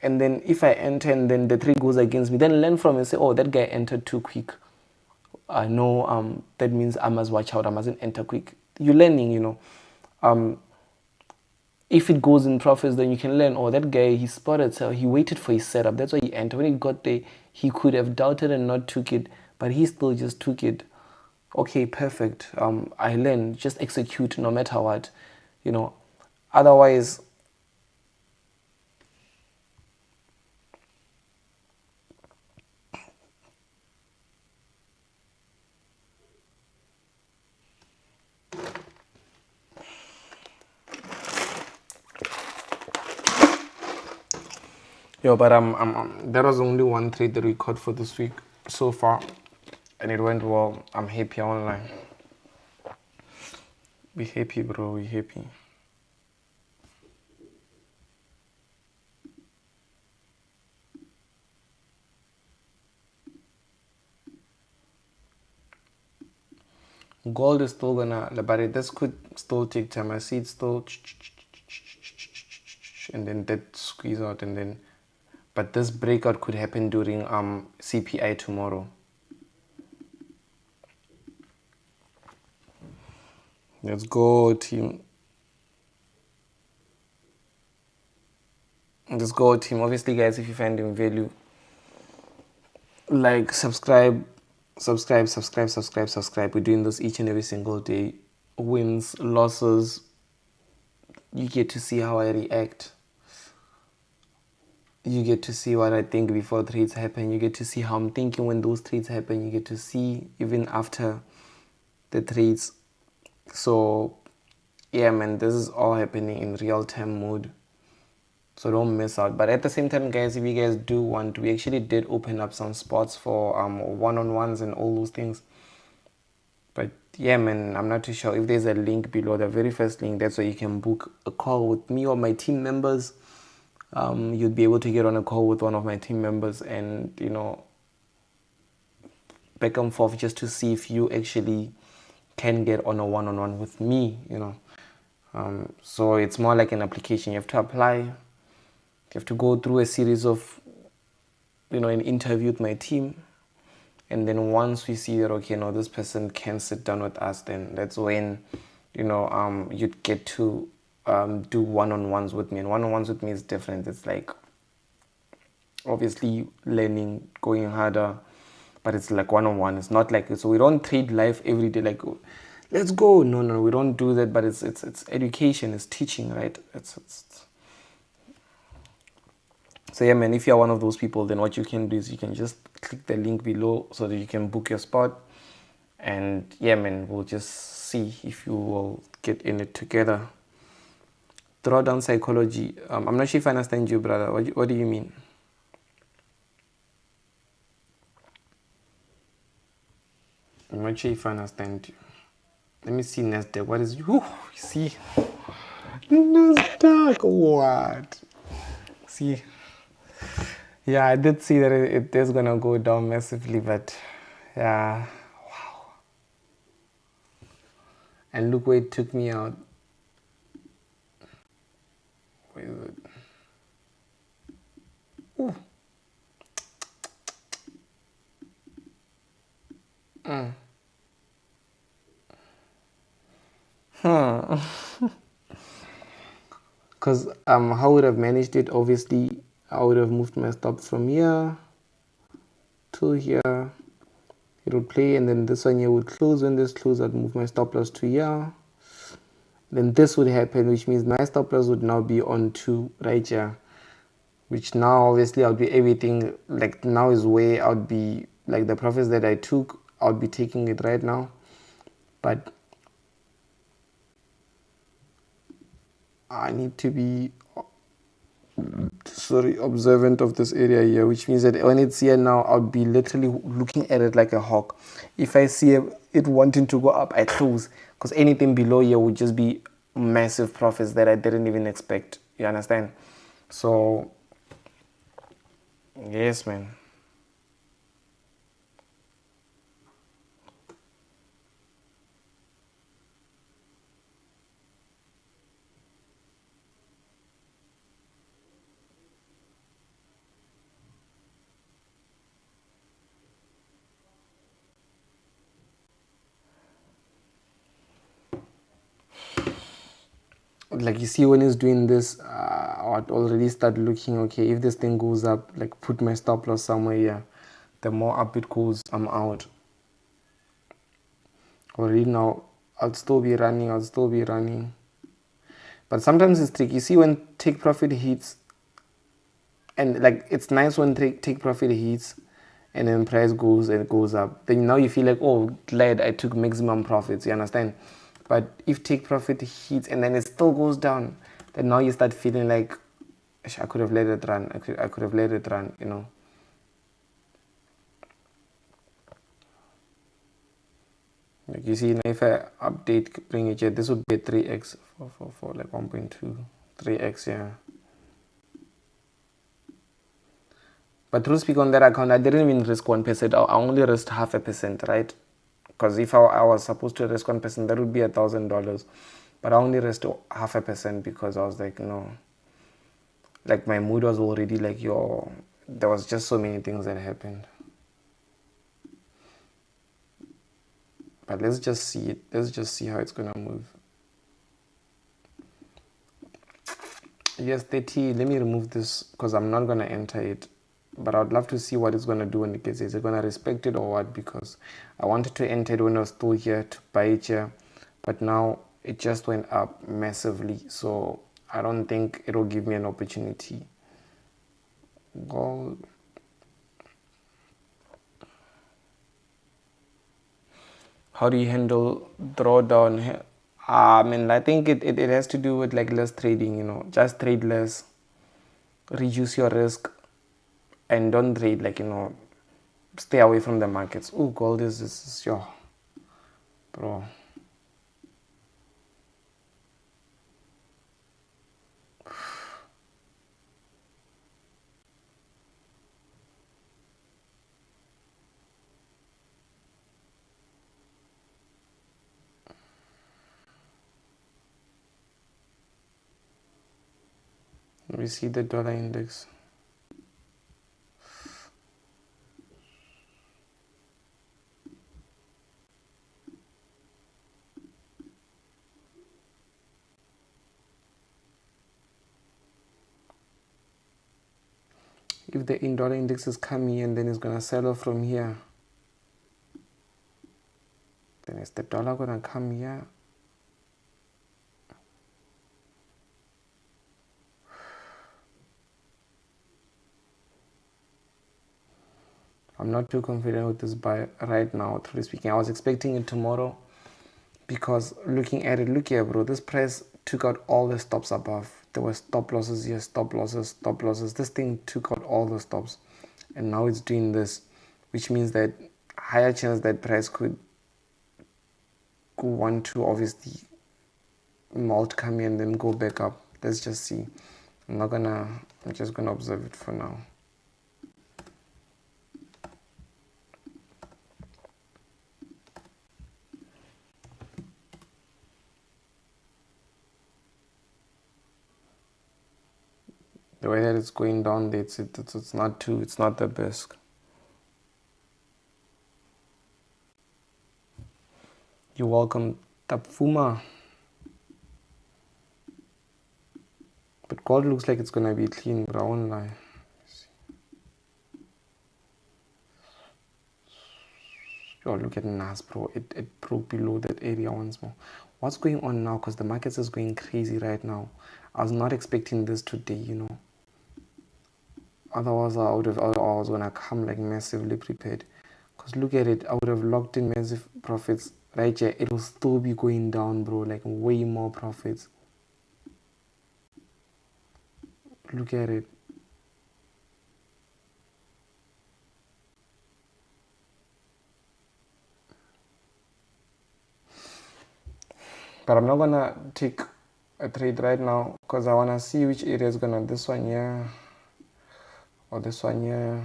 and then if I enter and then the trade goes against me, then learn from it and say, oh, that guy entered too quick. I know that means I must watch out. I mustn't enter quick. You're learning, if it goes in profits, then you can learn, oh, that guy, he spotted, so he waited for his setup. That's why he entered. When he got there, he could have doubted and not took it, but he still just took it. Okay, perfect. I learned, just execute no matter what, Otherwise, but there was only one trade that we caught for this week so far, and it went well. I'm happy online. Be happy, bro. Be happy. Gold is still gonna, but this could still take time. I see it still, and then that squeeze out, and then, but this breakout could happen during CPI tomorrow. Let's go, team. Let's go, team. Obviously, guys, if you find them value, like, subscribe. We're doing this each and every single day. Wins, losses. You get to see how I react. You get to see what I think before trades happen. You get to see how I'm thinking when those trades happen. You get to see even after the trades. So, yeah, man, this is all happening in real-time mode. So don't miss out. But at the same time, guys, if you guys do want, we actually did open up some spots for one-on-ones and all those things. But yeah, man, I'm not too sure. If there's a link below, the very first link, that's where you can book a call with me or my team members. You'd be able to get on a call with one of my team members and, back and forth just to see if you actually can get on a one-on-one with me, So it's more like an application. You have to apply. You have to go through a series of, an interview with my team. And then once we see that, okay, no, this person can sit down with us, then that's when, you'd get to do one-on-ones with me. And one-on-ones with me is different. It's like, obviously, learning, going harder, but it's like one-on-one. It's not like, so we don't trade life every day, like, let's go. No, we don't do that, but it's education, it's teaching, right? So yeah, man, if you're one of those people, then what you can do is you can just click the link below so that you can book your spot. And yeah, man, we'll just see if you will get in it together. Drawdown psychology. I'm not sure if I understand you, brother. What do you mean? I'm not sure if I understand you. Let me see Nasdaq. What is you see? Nasdaq. What? See? Yeah, I did see that it is gonna go down massively, but yeah, wow. And look where it took me out. Where is it? Ooh. Because how I would have managed it, obviously, I would have moved my stop from here to here. It would play, and then this one here would close. When this close, I'd move my stop loss to here. Then this would happen, which means my stop loss would now be on to right here. Which now, obviously, I'll be everything, like now is where I'd be, like the profits that I took, I'll be taking it right now. But I need to be observant of this area here, which means that when it's here now, I'll be literally looking at it like a hawk. If I see it wanting to go up, I close, because anything below here would just be massive profits that I didn't even expect. You understand? So yes, man. like you see when it's doing this, I'd already start looking, okay, if this thing goes up, like put my stop loss somewhere here. The more up it goes, I'm out. Already now, I'll still be running. But sometimes it's tricky. You see when take profit hits, and like it's nice when take profit hits, and then price goes and goes up. Then now you feel like, oh, glad I took maximum profits. You understand? But if take profit hits and then it still goes down, then now you start feeling like, I could have let it run. I could have let it run. You know. Like you see, if I update, bring it here, this would be a 3x for like 1.2, 3x, yeah. But to speak on that account, I didn't even risk 1%. I only risked 0.5%, right? Because if I was supposed to risk 1%, that would be $1,000. But I only risked 0.5% because I was like, no. Like my mood was already like, yo, there was just so many things that happened. But let's just see it. Let's just see how it's gonna move. Yes, 30. Let me remove this because I'm not gonna enter it. But I'd love to see what it's gonna do when it gets here. Is it gonna respect it or what? Because I wanted to enter it when I was still here to buy it here, but now it just went up massively. So I don't think it'll give me an opportunity. Gold. How do you handle drawdown? I mean, I think it has to do with like less trading, you know, just trade less, reduce your risk, and don't trade, like, you know, stay away from the markets. Oh, gold is yo, bro. We see the dollar index. If the dollar index is coming and then it's gonna sell off from here, then is the dollar gonna come here? I'm not too confident with this buy right now, truly speaking. I was expecting it tomorrow because looking at it, look here, bro. This price took out all the stops above. There were stop losses here, stop losses, stop losses. This thing took out all the stops, and now it's doing this, which means that higher chance that price could go want to obviously malt come in and then go back up. Let's just see. I'm just gonna observe it for now. The way that it's going down, it's not the best. You're welcome, Tapfuma. But gold looks like it's gonna be clean brown line. Yo, look at NAS, bro. It broke below that area once more. What's going on now? Because the markets is going crazy right now. I was not expecting this today, you know. Otherwise, I was gonna come like massively prepared. Because look at it, I would have locked in massive profits right here. It will still be going down, bro. Like way more profits. Look at it. But I'm not gonna take a trade right now because I wanna see which area is gonna, this one here or this one here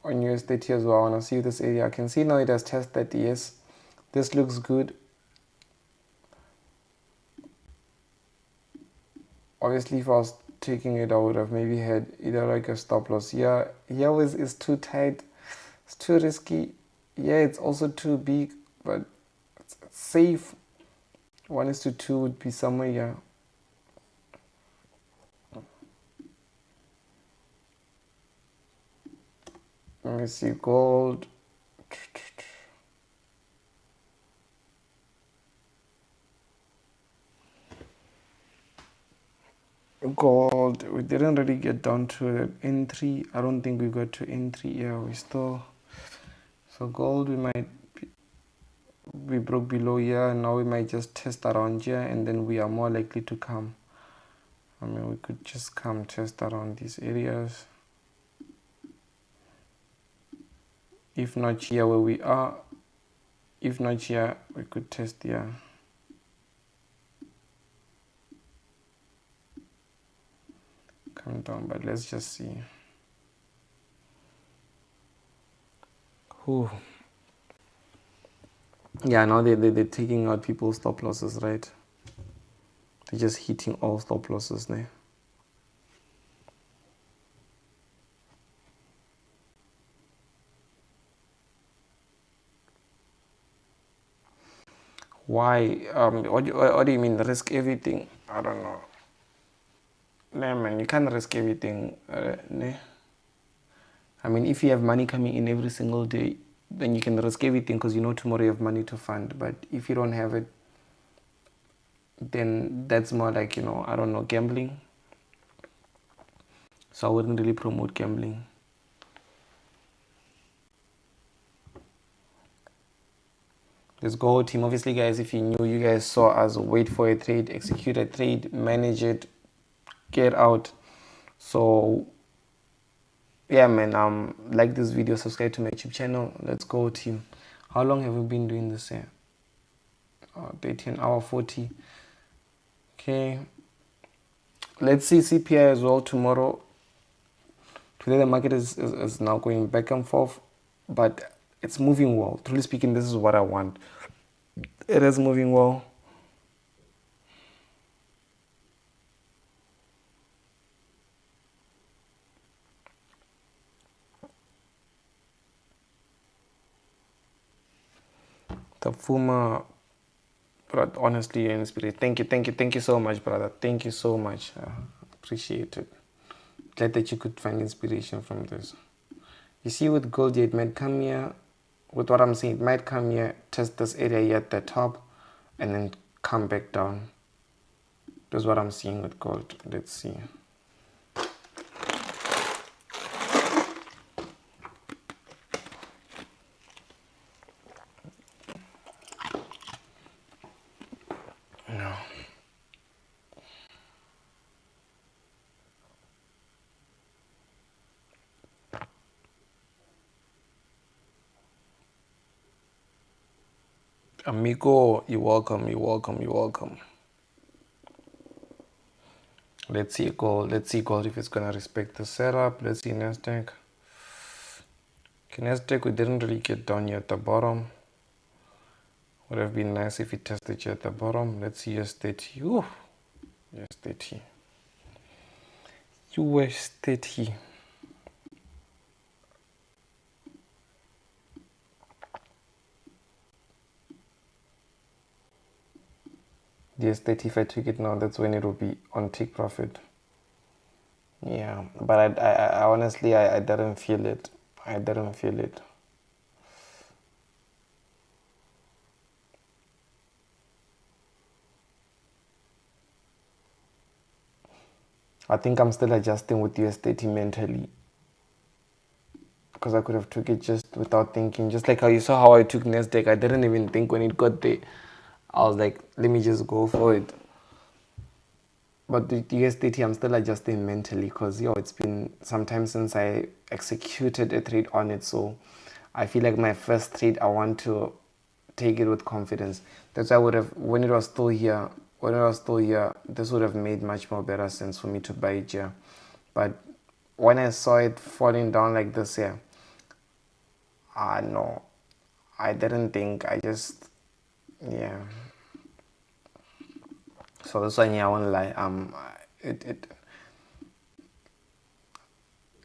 on USDT as well. I wanna see this area. I can see now it has tested, yes. This looks good. Obviously, if I was taking it, I would have maybe had either like a stop loss. Here is too tight. It's too risky. Yeah, it's also too big, but it's safe. 1:2 would be somewhere here. Let me see, gold. Gold, we didn't really get down to N3. I don't think we got to N3. Yeah, we still. So gold, we broke below here, and now we might just test around here, and then we are more likely to come. I mean, we could just come test around these areas. If not here where we are, if not here, we could test here. Come down, but let's just see. Whew. Yeah, now they're taking out people's stop losses, right? They're just hitting all stop losses now. Why? What do you mean risk everything? I don't know. Nah, man, you can't risk everything. Nah. I mean, if you have money coming in every single day, then you can risk everything because you know tomorrow you have money to fund. But if you don't have it, then that's more like, I don't know, gambling. So I wouldn't really promote gambling. Let's go, team. Obviously, guys, if you knew, you guys saw us wait for a trade, execute a trade, manage it, get out. So yeah, man, like this video, subscribe to my YouTube channel. Let's go, team. How long have we been doing this here? 13 hour 40. Okay, let's see CPI as well tomorrow. Today the market is now going back and forth, but it's moving well. Truly speaking, this is what I want. It is moving well. The Fuma, but honestly, you're in spirit. Thank you so much, brother. Thank you so much. Appreciate it. Glad that you could find inspiration from this. You see, with gold, it might come here. With what I'm saying, it might come here, test this area here at the top, and then come back down. That's what I'm seeing with gold. Let's see. No. Amigo, you're welcome. Let's see gold if it's gonna respect the setup. Let's see Nasdaq. Okay, Nasdaq, we didn't really get down here at the bottom. Would have been nice if it tested here at the bottom. Let's see US30. Ooh, US30. US30. US30, if I took it now, that's when it will be on take profit. Yeah, but I honestly, I didn't feel it. I think I'm still adjusting with US30 mentally, because I could have took it just without thinking. Just like how you saw how I took Nasdaq, I didn't even think when it got there. I was like, let me just go for it. But the US30, I'm still adjusting mentally because it's been some time since I executed a trade on it. So I feel like my first trade, I want to take it with confidence. That's why I would have, when it was still here, this would have made much more better sense for me to buy it here. But when I saw it falling down like this here, no, I didn't think. Yeah. So this one, I won't lie.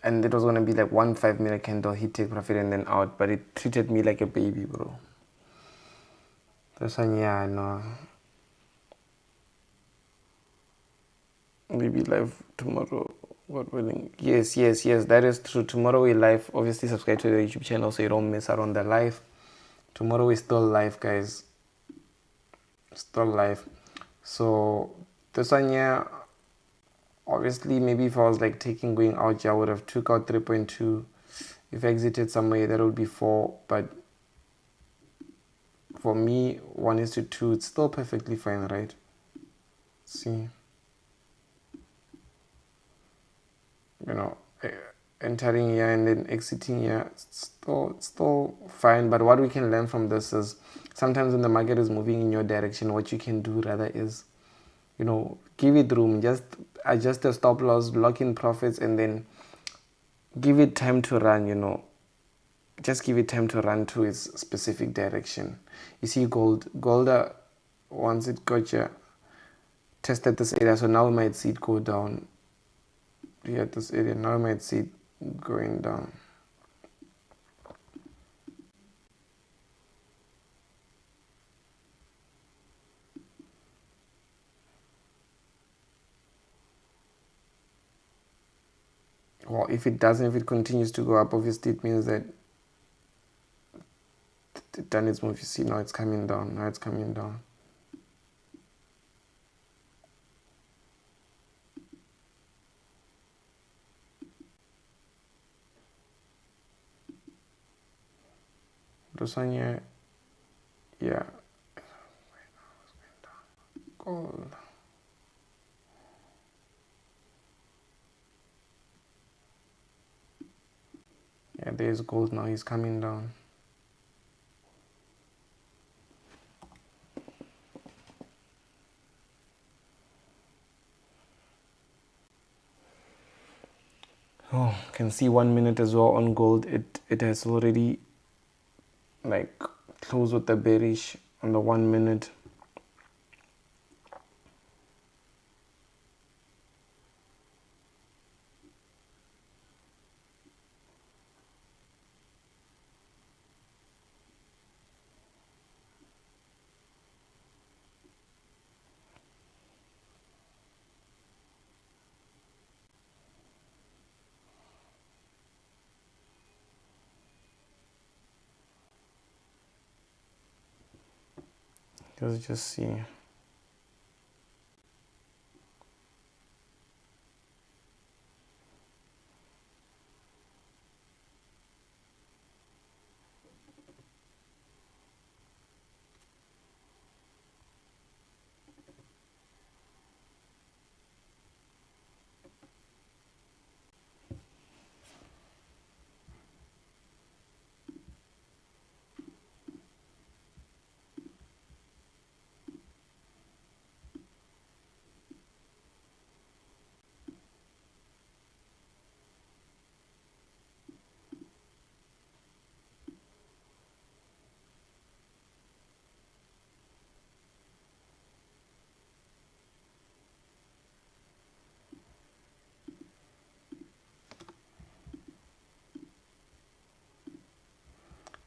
And it was gonna be like 1 5-minute candle, hit, take profit, and then out. But it treated me like a baby, bro. This one, I know. Maybe live tomorrow. God willing. Yes, that is true. Tomorrow we live. Obviously, subscribe to the YouTube channel so you don't miss out on the live. Tomorrow we still live, guys. Still live. So this one here, obviously, maybe if I was like going out, I would have took out 3.2. If I exited somewhere, that would be 4. But for me, 1:2, it's still perfectly fine, right? Let's see. Entering here and then exiting here, it's still fine. But what we can learn from this is sometimes when the market is moving in your direction, what you can do rather is, give it room, just adjust the stop loss, lock in profits, and then give it time to run. Just give it time to run to its specific direction. You see gold, once it got here, tested this area, so now we might see it go down here at this area. Now we might see it going down. Well, if it continues to go up, obviously it means that it done its move. You see, now it's coming down. This one here, yeah. Gold. Yeah, there's gold now. He's coming down. Oh, can see 1 minute as well on gold. It has already closed with the bearish on the 1 minute. Let's just see.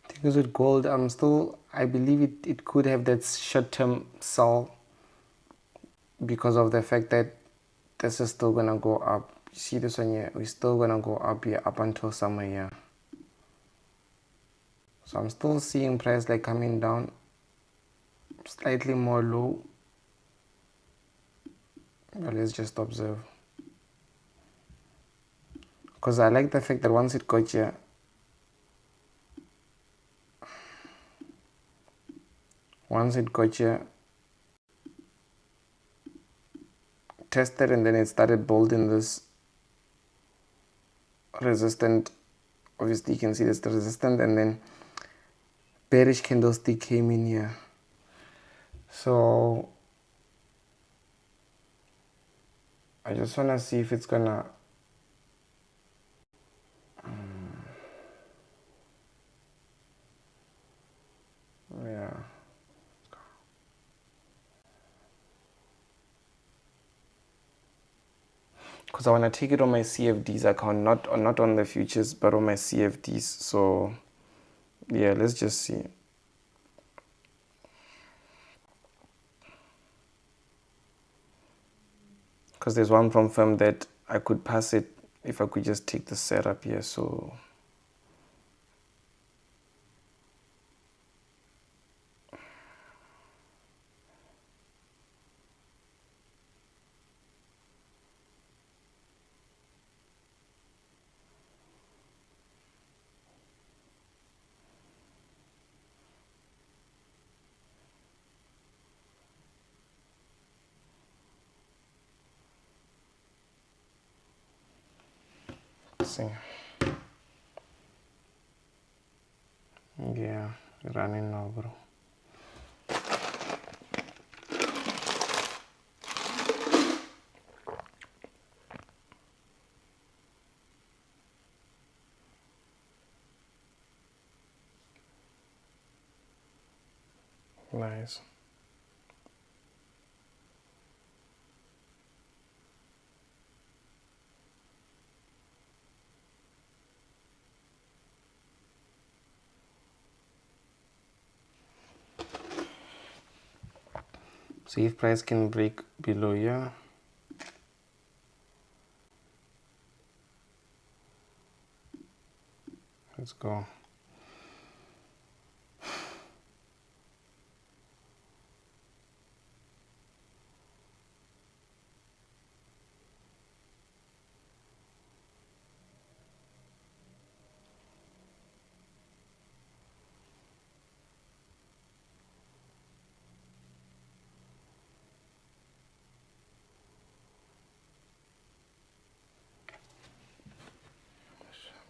Because with gold, I believe it could have that short-term sell because of the fact that this is still gonna go up. You see this one here? We're still gonna go up here up until somewhere here. So I'm still seeing price coming down slightly more low. But let's just observe. Because I like the fact that once it got here, tested, and then it started building this resistant. Obviously you can see this the resistant, and then bearish candlestick came in here. So I just want to see if it's gonna yeah. Because I want to take it on my CFDs account, not on the futures, but on my CFDs. So yeah, let's just see. Because there's one from firm that I could pass it if I could just take the setup here. So see, yeah, running now, bro. Nice. So if price can break below here, let's go.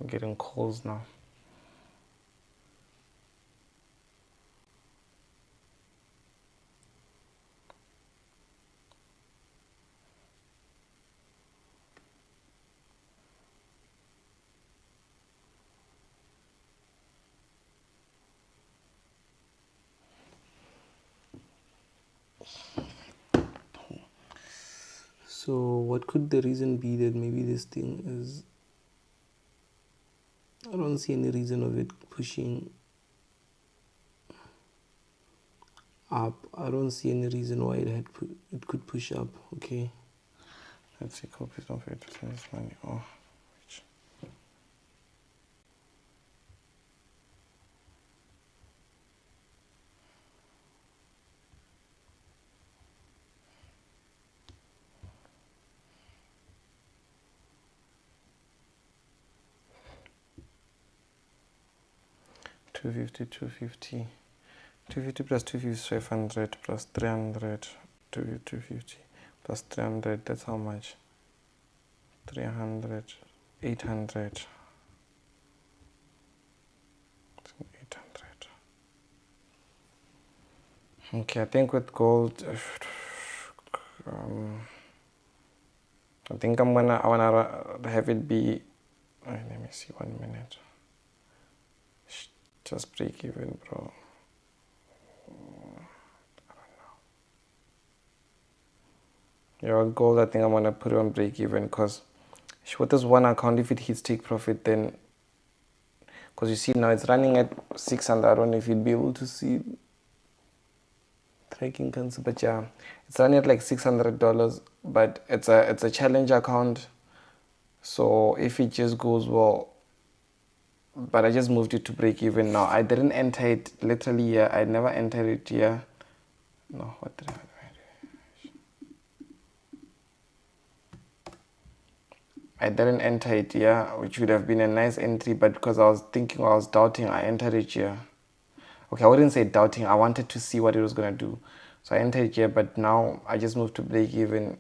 I'm getting calls now. So what could the reason be that maybe this thing is, I don't see any reason of it pushing up. I don't see any reason why it could push up. Okay, let's see. Copies of it. This money. Oh, which. $250, $250 plus 250 is 500 plus 300, 250 plus 300, that's how much? 300, 800, 800. Okay, I think with gold, I think I wanna have it be, let me see, 1 minute. Just break even, bro. Yeah, gold, I think I'm gonna put it on break even, because with this one account, if it hits take profit, then, because you see now it's running at 600. I don't know if you'd be able to see tracking cancer, but yeah, it's running at like $600, but it's a challenge account. So if it just goes well, but I just moved it to break even now. I didn't enter it literally here. I never entered it here. No, what did I do? I didn't enter it here, which would have been a nice entry, but because I was doubting, I entered it here. Okay, I wouldn't say doubting. I wanted to see what it was gonna do, so I entered it here. But now I just moved to break even,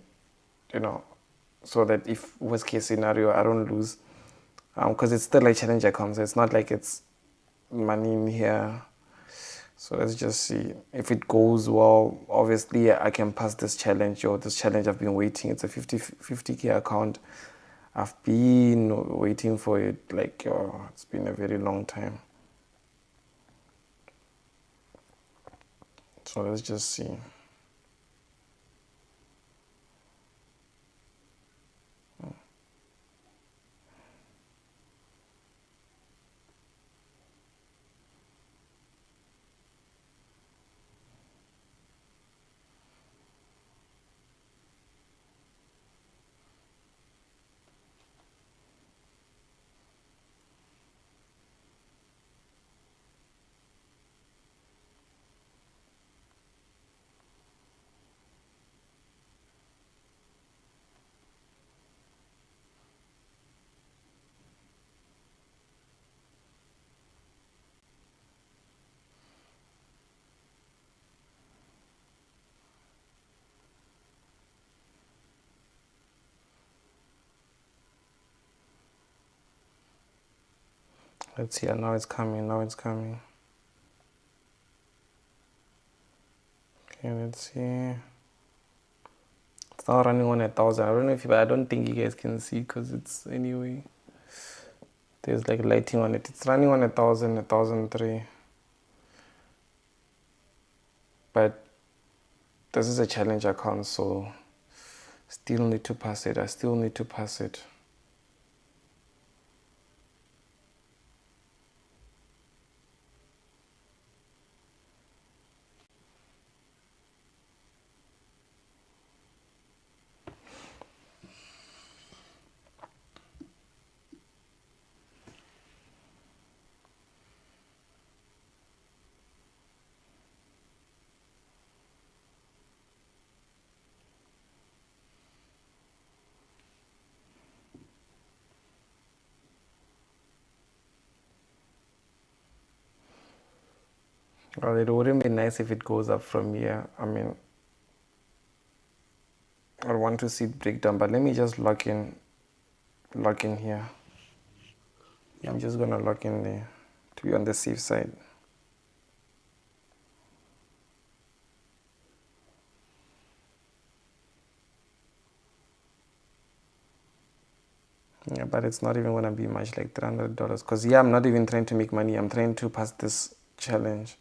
so that if worst case scenario I don't lose, because it's still a challenge account, so it's not like it's money in here. So let's just see if it goes well. Obviously I can pass this challenge, this challenge I've been waiting. It's a 50k account. I've been waiting for it, like, it's been a very long time. So let's just see. Let's see. Now it's coming. Now it's coming. Okay, let's see. It's now running on 1,000. I don't know if I don't think you guys can see because it's anyway. There's like lighting on it. It's running on 1,000, 1,003. But this is a challenge account, so still need to pass it. I still need to pass it. Well, it wouldn't be nice if it goes up from here. I mean, I want to see it break down, but let me just lock in here. Yeah, I'm just gonna lock in there to be on the safe side. Yeah, but it's not even gonna be much, like $300. Cause yeah, I'm not even trying to make money. I'm trying to pass this challenge.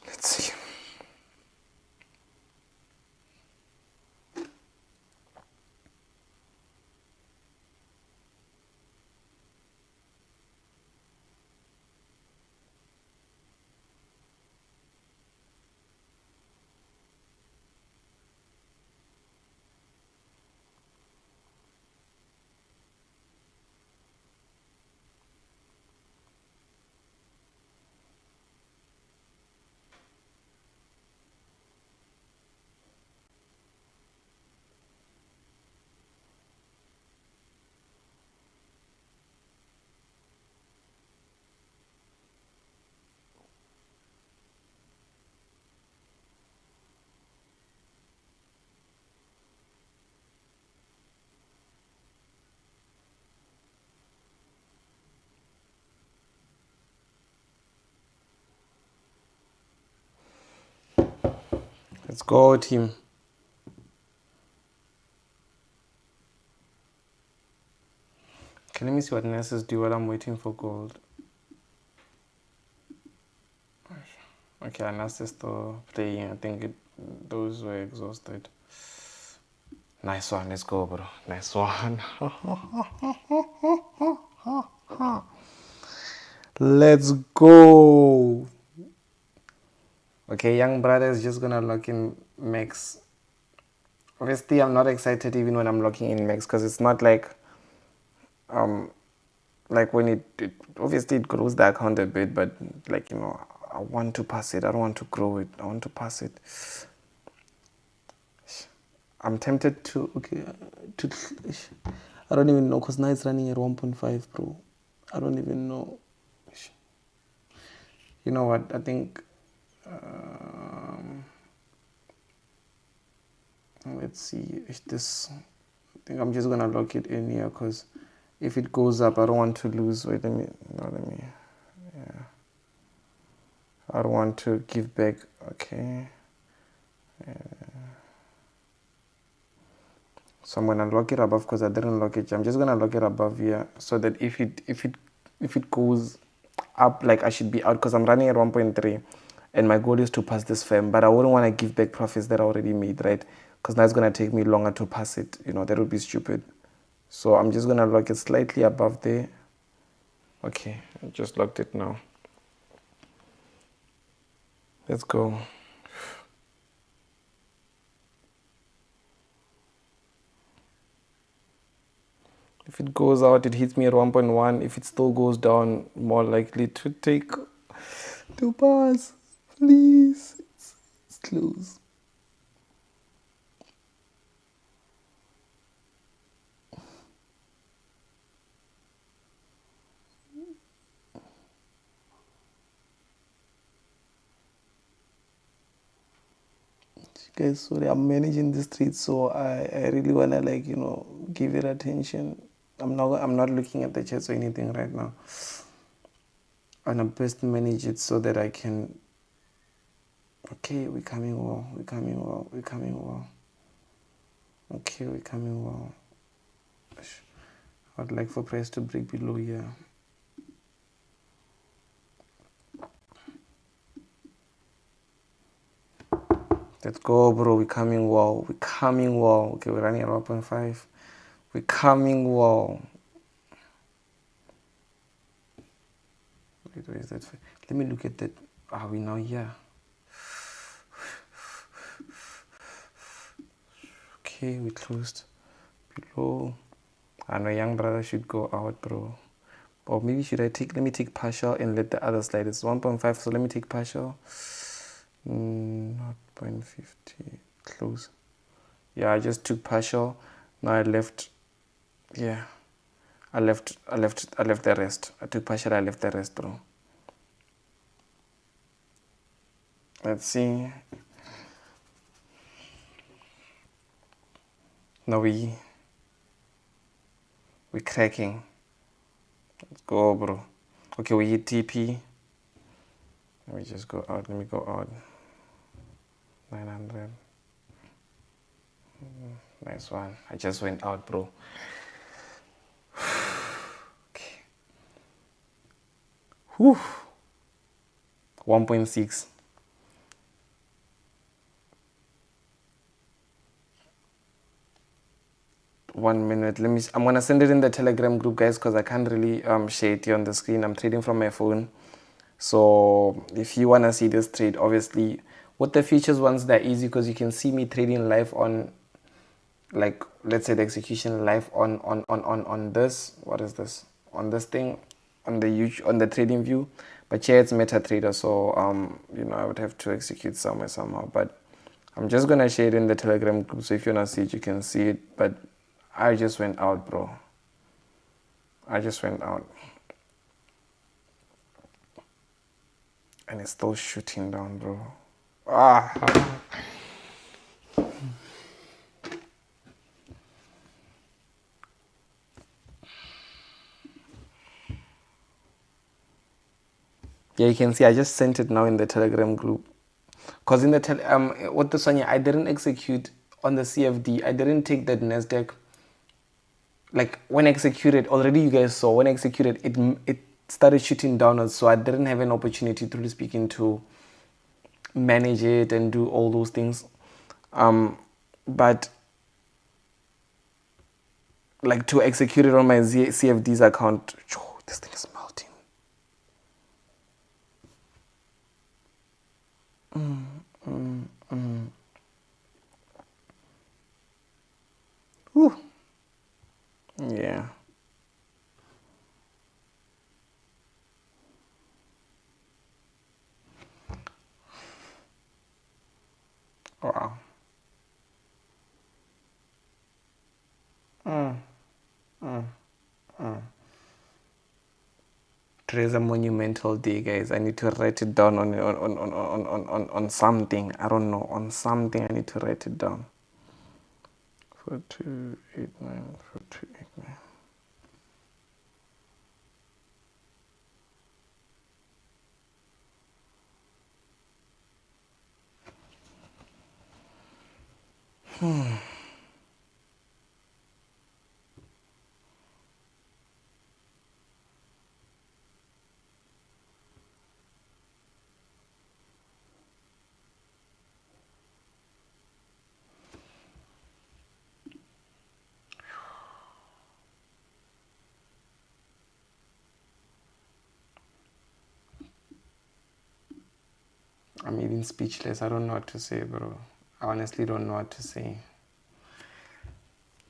Let's see. Let's go, team. Okay, let me see what Nessus do while I'm waiting for gold. Okay, Anas is still playing. I think those were exhausted. Nice one. Let's go, bro. Nice one. Let's go. Okay, young brother is just gonna lock in max. Obviously, I'm not excited even when I'm locking in max because it's not like when it obviously it grows the account a bit, but like, you know, I want to pass it. I don't want to grow it. I want to pass it. I'm tempted to I don't even know because now it's running at 1.5, bro. I don't even know. You know what? I think let's see if this. I think I'm just gonna lock it in here because if it goes up, I don't want to lose. Wait, let me. Yeah. I don't want to give back. Okay. So I'm gonna lock it above because I didn't lock it. I'm just gonna lock it above here so that if it goes up, like I should be out because I'm running at 1.3 and my goal is to pass this firm, but I wouldn't want to give back profits that I already made, right? Because now it's gonna take me longer to pass it. You know, that would be stupid. So I'm just gonna lock it slightly above there. Okay, I just locked it now. Let's go. If it goes out, it hits me at 1.1. If it still goes down, more likely to take to pass. Please. It's close. Guys, sorry, I'm managing the streets, so I really wanna give it attention. I'm not looking at the chats or anything right now. I wanna best manage it so that I can. Okay, we're coming well. We're coming well. We're coming well. Okay, we're coming well. I'd like for price to break below here. Let's go, bro. We're coming well. We're coming well. Okay, we're running at 1.5. We're coming well. Wait, where is that? Let me look at that. Are we now here? Okay, we closed below. I know young brother should go out, bro. Or maybe let me take partial and let the other slide. It's 1.5, so let me take partial. Not 0.50, close. Yeah, I just took partial. Now I left, yeah. I left the rest. I took partial, I left the rest, bro. Let's see. Now we're cracking. Let's go, bro. Okay, we hit TP. Let me just go out. Let me go out. 900. Nice one. I just went out, bro. Okay. Whew. 1.6. One minute. I'm gonna send it in the Telegram group, guys, because I can't really share it here on the screen. I'm trading from my phone. So if you wanna see this trade, obviously with the features ones, they're easy because you can see me trading live on, like, let's say the execution live on this. What is this? On this thing, on the trading view. But here it's MetaTrader, so I would have to execute somewhere somehow. But I'm just gonna share it in the Telegram group, so if you wanna see it, you can see it. But I just went out, bro. I just went out. And it's still shooting down, bro. Yeah, you can see I just sent it now in the Telegram group. Because in the with this one, I didn't execute on the CFD. I didn't take that Nasdaq. Like when I executed, already you guys saw, when I executed, it started shooting downwards. So I didn't have an opportunity, truly speaking, to manage it and do all those things. But like to execute it on my CFD's account, this thing is melting. Whew. Yeah. Wow. Today's a monumental day, guys. I need to write it down on something. I don't know, on something. I need to write it down. 4289, 4289. I'm even speechless. I don't know what to say, bro. I honestly don't know what to say.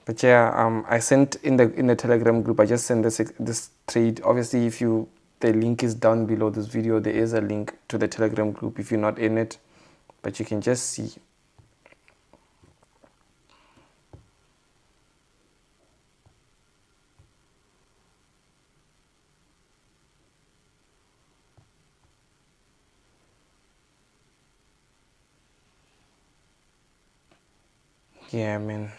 But yeah, I sent in the Telegram group. I just sent this trade. Obviously, if the link is down below this video. There is a link to the Telegram group if you're not in it, but you can just see. Yeah, man.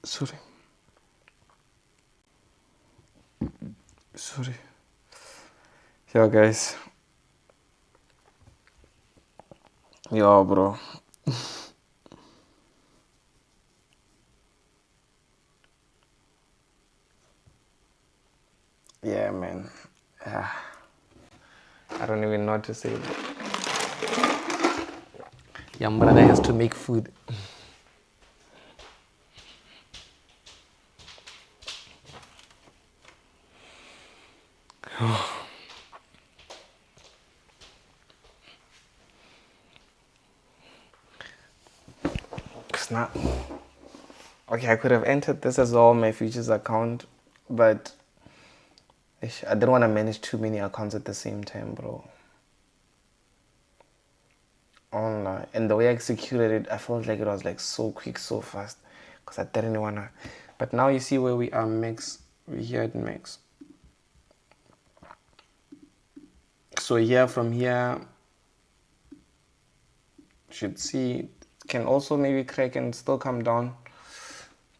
Sorry. Yo, guys. Yo, bro. Yeah, man. I don't even know what to say. Young brother has to make food. It's not. Okay, I could have entered this as all my futures account, but I didn't want to manage too many accounts at the same time, bro. Online. And the way I executed it, I felt like it was like so quick, so fast, because I didn't want to. But now you see where we are, max. We're here at max. So here, from here, should see, can also maybe crack and still come down.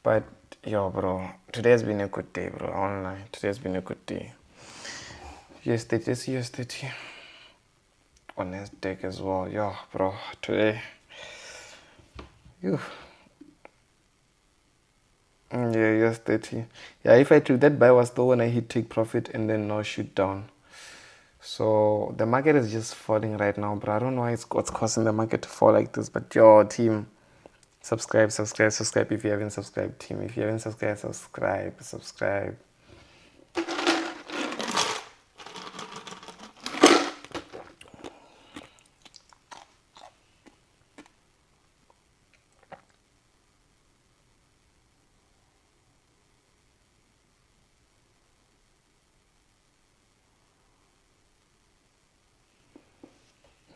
But yo, bro, today has been a good day, bro. Online, today has been a good day. USDT on Nasdaq as well. Yo, bro, today. Yeah, USDT. Yeah, if I took that buy was still when I hit take profit and then now shoot down. So the market is just falling right now, bro. I don't know what's causing the market to fall like this. But yo, team, subscribe if you haven't subscribed, team. If you haven't subscribed, subscribe.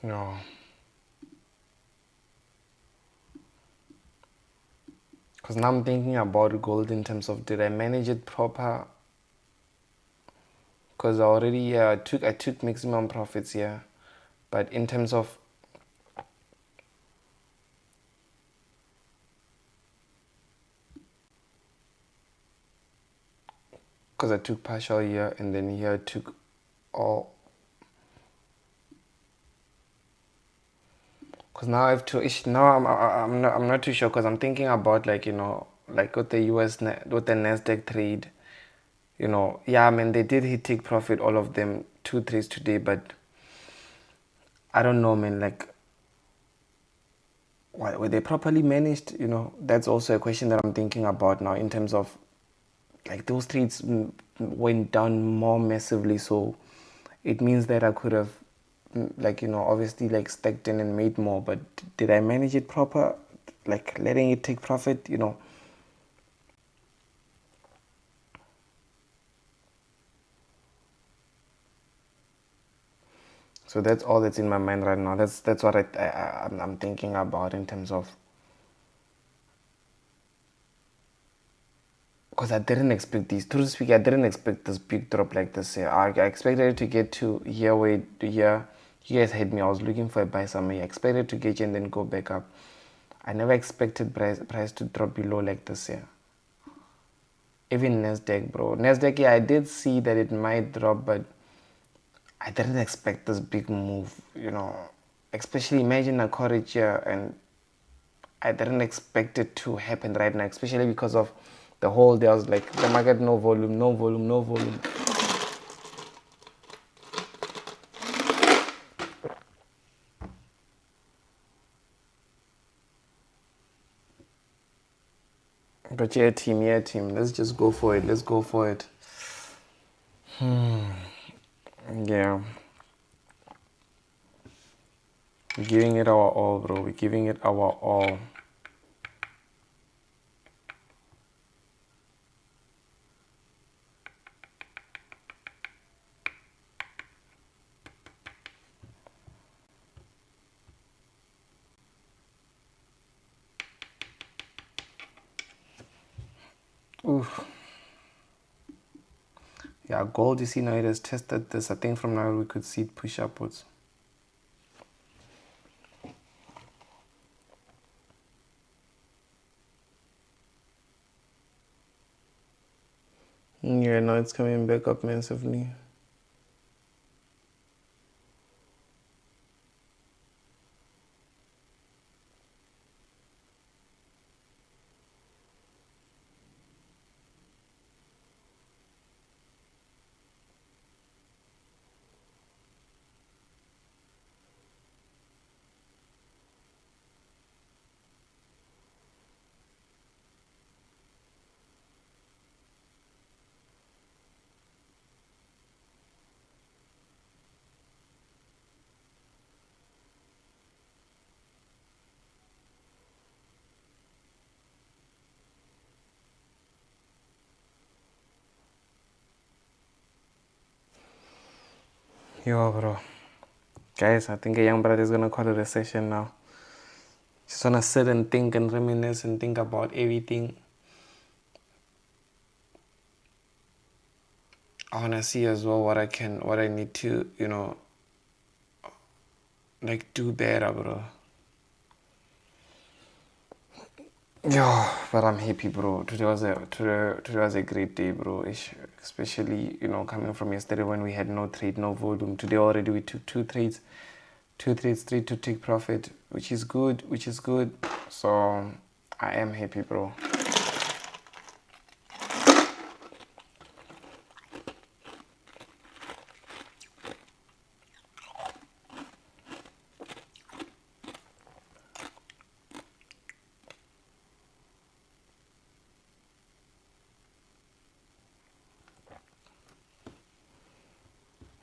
No. Because now I'm thinking about gold in terms of, did I manage it proper? Because I already I took maximum profits here, but in terms of, because I took partial here and then here I took all. Because now I have to. Now I'm not too sure, because I'm thinking about, like, you know, like with the with the Nasdaq trade. You know, yeah, I mean, they did hit take profit, all of them, 2 trades today, but I don't know, man, like, were they properly managed? You know, that's also a question that I'm thinking about now, in terms of, like, those trades went down more massively, so it means that I could have, like, you know, obviously, like, stacked in and made more, but did I manage it proper? Like, letting it take profit, you know? So that's all that's in my mind right now. That's what I'm thinking about, in terms of, because I didn't expect these. To speak, I didn't expect this big drop like this here. I expected it to get to here, where to here. You guys had me. I was looking for a buy somewhere. I expected to get and then go back up. I never expected price to drop below like this here. Even Nasdaq, bro. Nasdaq, yeah, I did see that it might drop, but I didn't expect this big move, you know. Especially imagine a courage here, and I didn't expect it to happen right now, especially because of the whole day. I was like, the market, no volume, no volume, no volume. But yeah, team, let's just go for it. Let's go for it. Yeah. We're giving it our all, bro. We're giving it our all. Oof. Yeah, gold, you see now it has tested this. I think from now we could see it push upwards. Yeah, now it's coming back up massively. Yo, bro. Guys, I think a young brother is gonna call it a session now. Just wanna sit and think and reminisce and think about everything. I wanna see as well what I need to, like do better, bro. Yo, but I'm happy, bro. Today was a great day, bro. Especially, coming from yesterday when we had no trade, no volume. Today already we took two trades, three to take profit, which is good. So I am happy, bro.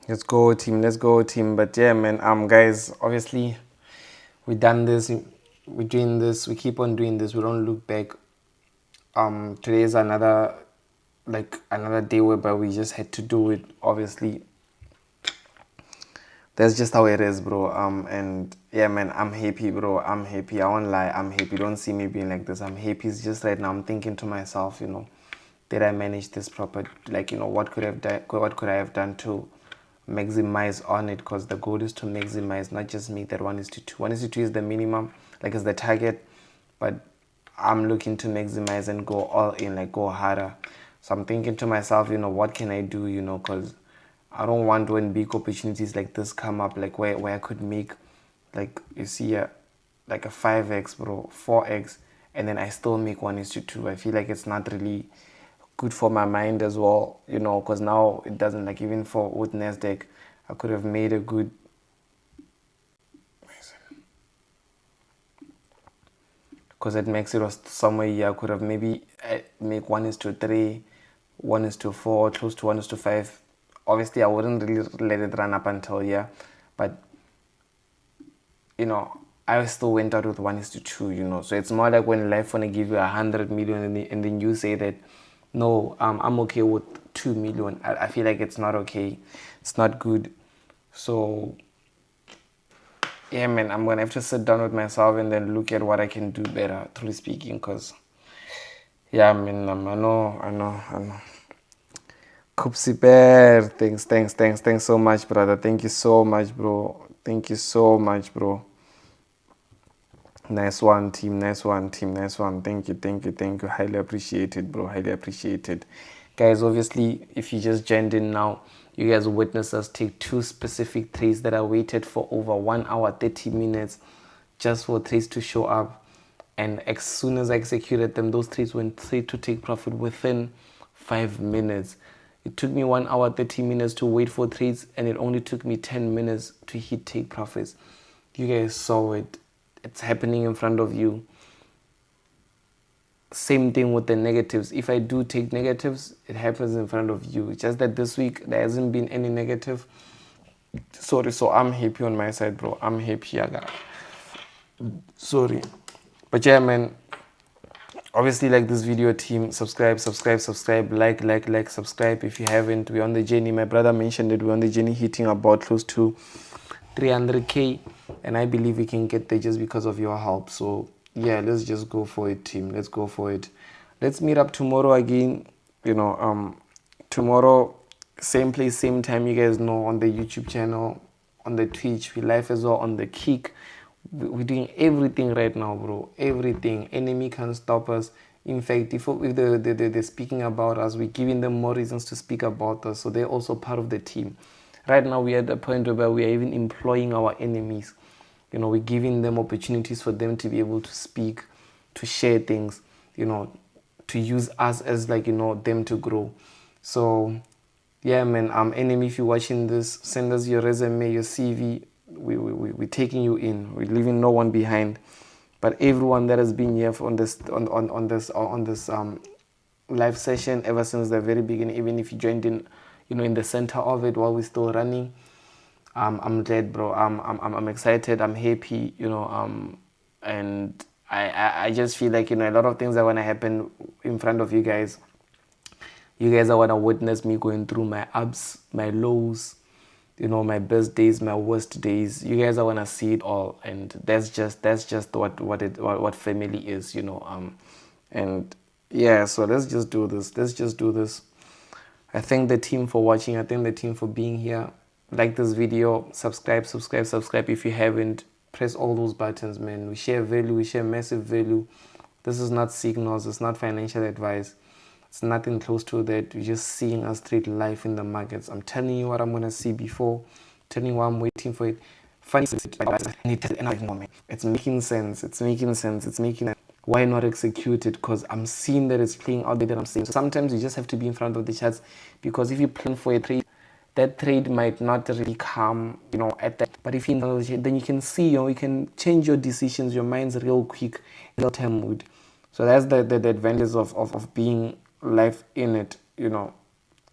Let's go team. But yeah, man, guys, obviously we done this, we're doing this, we keep on doing this, we don't look back. Today is another day whereby we just had to do it. Obviously that's just how it is, bro. And yeah, man, I'm happy, bro. I'm happy. I won't lie, I'm happy. Don't see me being like this. I'm happy. It's just right now I'm thinking to myself, did I manage this proper? What could I have done to maximize on it? Because the goal is to maximize, not just make that 1:2. 1:2 is the minimum, is the target, but I'm looking to maximize and go all in, go harder. So I'm thinking to myself, what can I do? Because I don't want when big opportunities like this come up, where I could make, you see, a 5x, bro, 4x, and then I still make 1:2. I feel like it's not really good for my mind as well, because now it doesn't, even with Nasdaq, I could have made a good, because it makes it was somewhere here, I could have maybe make 1:3, 1:4, close to 1:5. Obviously I wouldn't really let it run up until here, but I still went out with 1:2, so it's more like when life wanna give you 100 million and then you say that no, I'm okay with 2 million. I feel like it's not okay, it's not good. So yeah, man, I'm gonna have to sit down with myself and then look at what I can do better, truly speaking, because yeah, man, I know. Kupsi Bear, thanks so much, brother. Thank you so much, bro. Nice one, team. Thank you. Highly appreciated, bro. Highly appreciated. Guys, obviously, if you just joined in now, you guys witnessed us take two specific trades that I waited for over 1 hour, 30 minutes just for trades to show up. And as soon as I executed them, those trades went straight to take profit within 5 minutes. It took me 1 hour, 30 minutes to wait for trades, and it only took me 10 minutes to hit take profits. You guys saw it. It's happening in front of you. Same thing with the negatives. If I do take negatives, it happens in front of you. Just that this week there hasn't been any negative. Sorry, so I'm happy on my side, bro. I'm happy, sorry. But yeah, man, obviously like this video, team. Subscribe, like, subscribe if you haven't. We're on the journey. My brother mentioned that we're on the journey hitting about close to 300k, and I believe we can get there just because of your help. So yeah, let's just go for it, team. Let's go for it. let's meet up tomorrow again. Tomorrow, same place, same time. You guys know, on the YouTube channel, on the Twitch, we live as well on the Kick. We're doing everything right now, bro. Everything. Enemy can't stop us. In fact, if they're speaking about us, we're giving them more reasons to speak about us. So they're also part of the team. Right now, we're at the point where we are even employing our enemies. We're giving them opportunities for them to be able to speak, to share things, to use us as them to grow. So yeah, man, enemy, if you're watching this, send us your resume, your CV. We're taking you in. We're leaving no one behind. But everyone that has been here on this live session ever since the very beginning, even if you joined in, in the center of it while we're still running, I'm glad, bro. I'm excited. I'm happy. And I just feel like a lot of things are gonna happen in front of you guys. You guys are gonna witness me going through my ups, my lows, my best days, my worst days. You guys are gonna see it all, and that's just what family is, and yeah. So let's just do this. I thank the team for watching. I thank the team for being here. Like this video, subscribe if you haven't. Press all those buttons, man. We share value, we share massive value. This is not signals, it's not financial advice. It's nothing close to that. We're just seeing us trade life in the markets. I'm telling you what I'm gonna see before, telling you why I'm waiting for it. Funny, it's making sense. Why not execute it? Because I'm seeing that it's playing out the way that I'm saying. So sometimes you just have to be in front of the charts, because if you plan for a trade, that trade might not really come, at that. But if you know, then you can see, you can change your decisions, your mind's real quick, in real time mood. So that's the advantage of being live in it,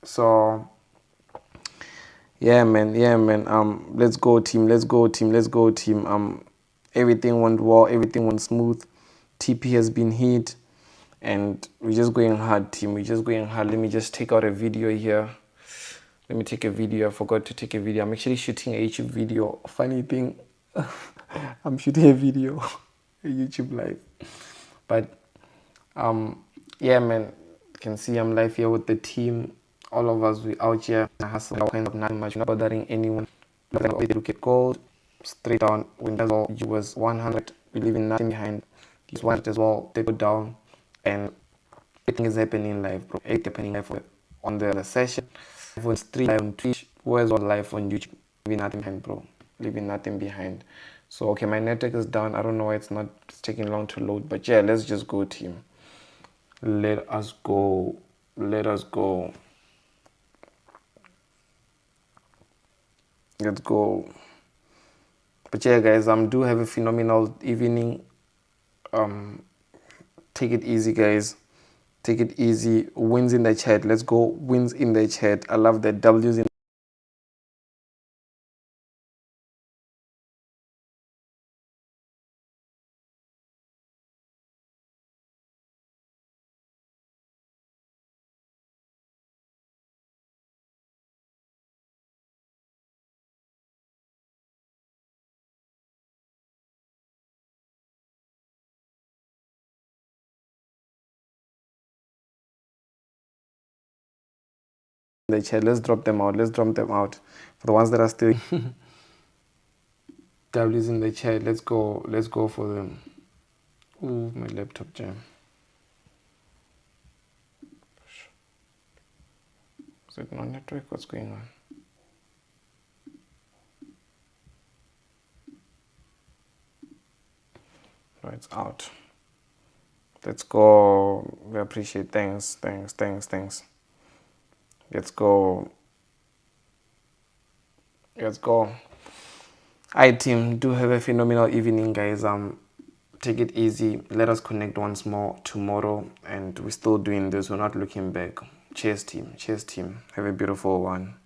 So yeah, man. Let's go team. Everything went well, everything went smooth. TP has been hit, and we're just going hard, team. We're just going hard. Let me just take out a video here. Let me take a video. I forgot to take a video. I'm actually shooting a YouTube video. Funny thing, I'm shooting a video, a YouTube live. But yeah, man, you can see I'm live here with the team. All of us, we out here. I hustle, not much, not bothering anyone. We look at gold, straight down. When that's all, you was 100. We leaving nothing behind. He's 100 as well. They go down, and everything is happening in live, bro. Everything happening live on the session. On stream, live on Twitch, where's all live on YouTube. Leaving nothing behind, bro. Leaving nothing behind. So okay, my network is down. I don't know why it's taking long to load, but yeah, let's just go, team. Let us go. Let's go. But yeah, guys, do have a phenomenal evening. Take it easy, guys. Take it easy. Wins in the chat. Let's go. Wins in the chat. I love that. W's in the chat. Let's drop them out. For the ones that are still W's in the chat. Let's go for them. Ooh, my laptop jam. Is it not network? What's going on? No, it's out. Let's go. We appreciate. Thanks. Let's go. Alright, team. Do have a phenomenal evening, guys. Take it easy. Let us connect once more tomorrow, and we're still doing this. We're not looking back. Cheers, team. Have a beautiful one.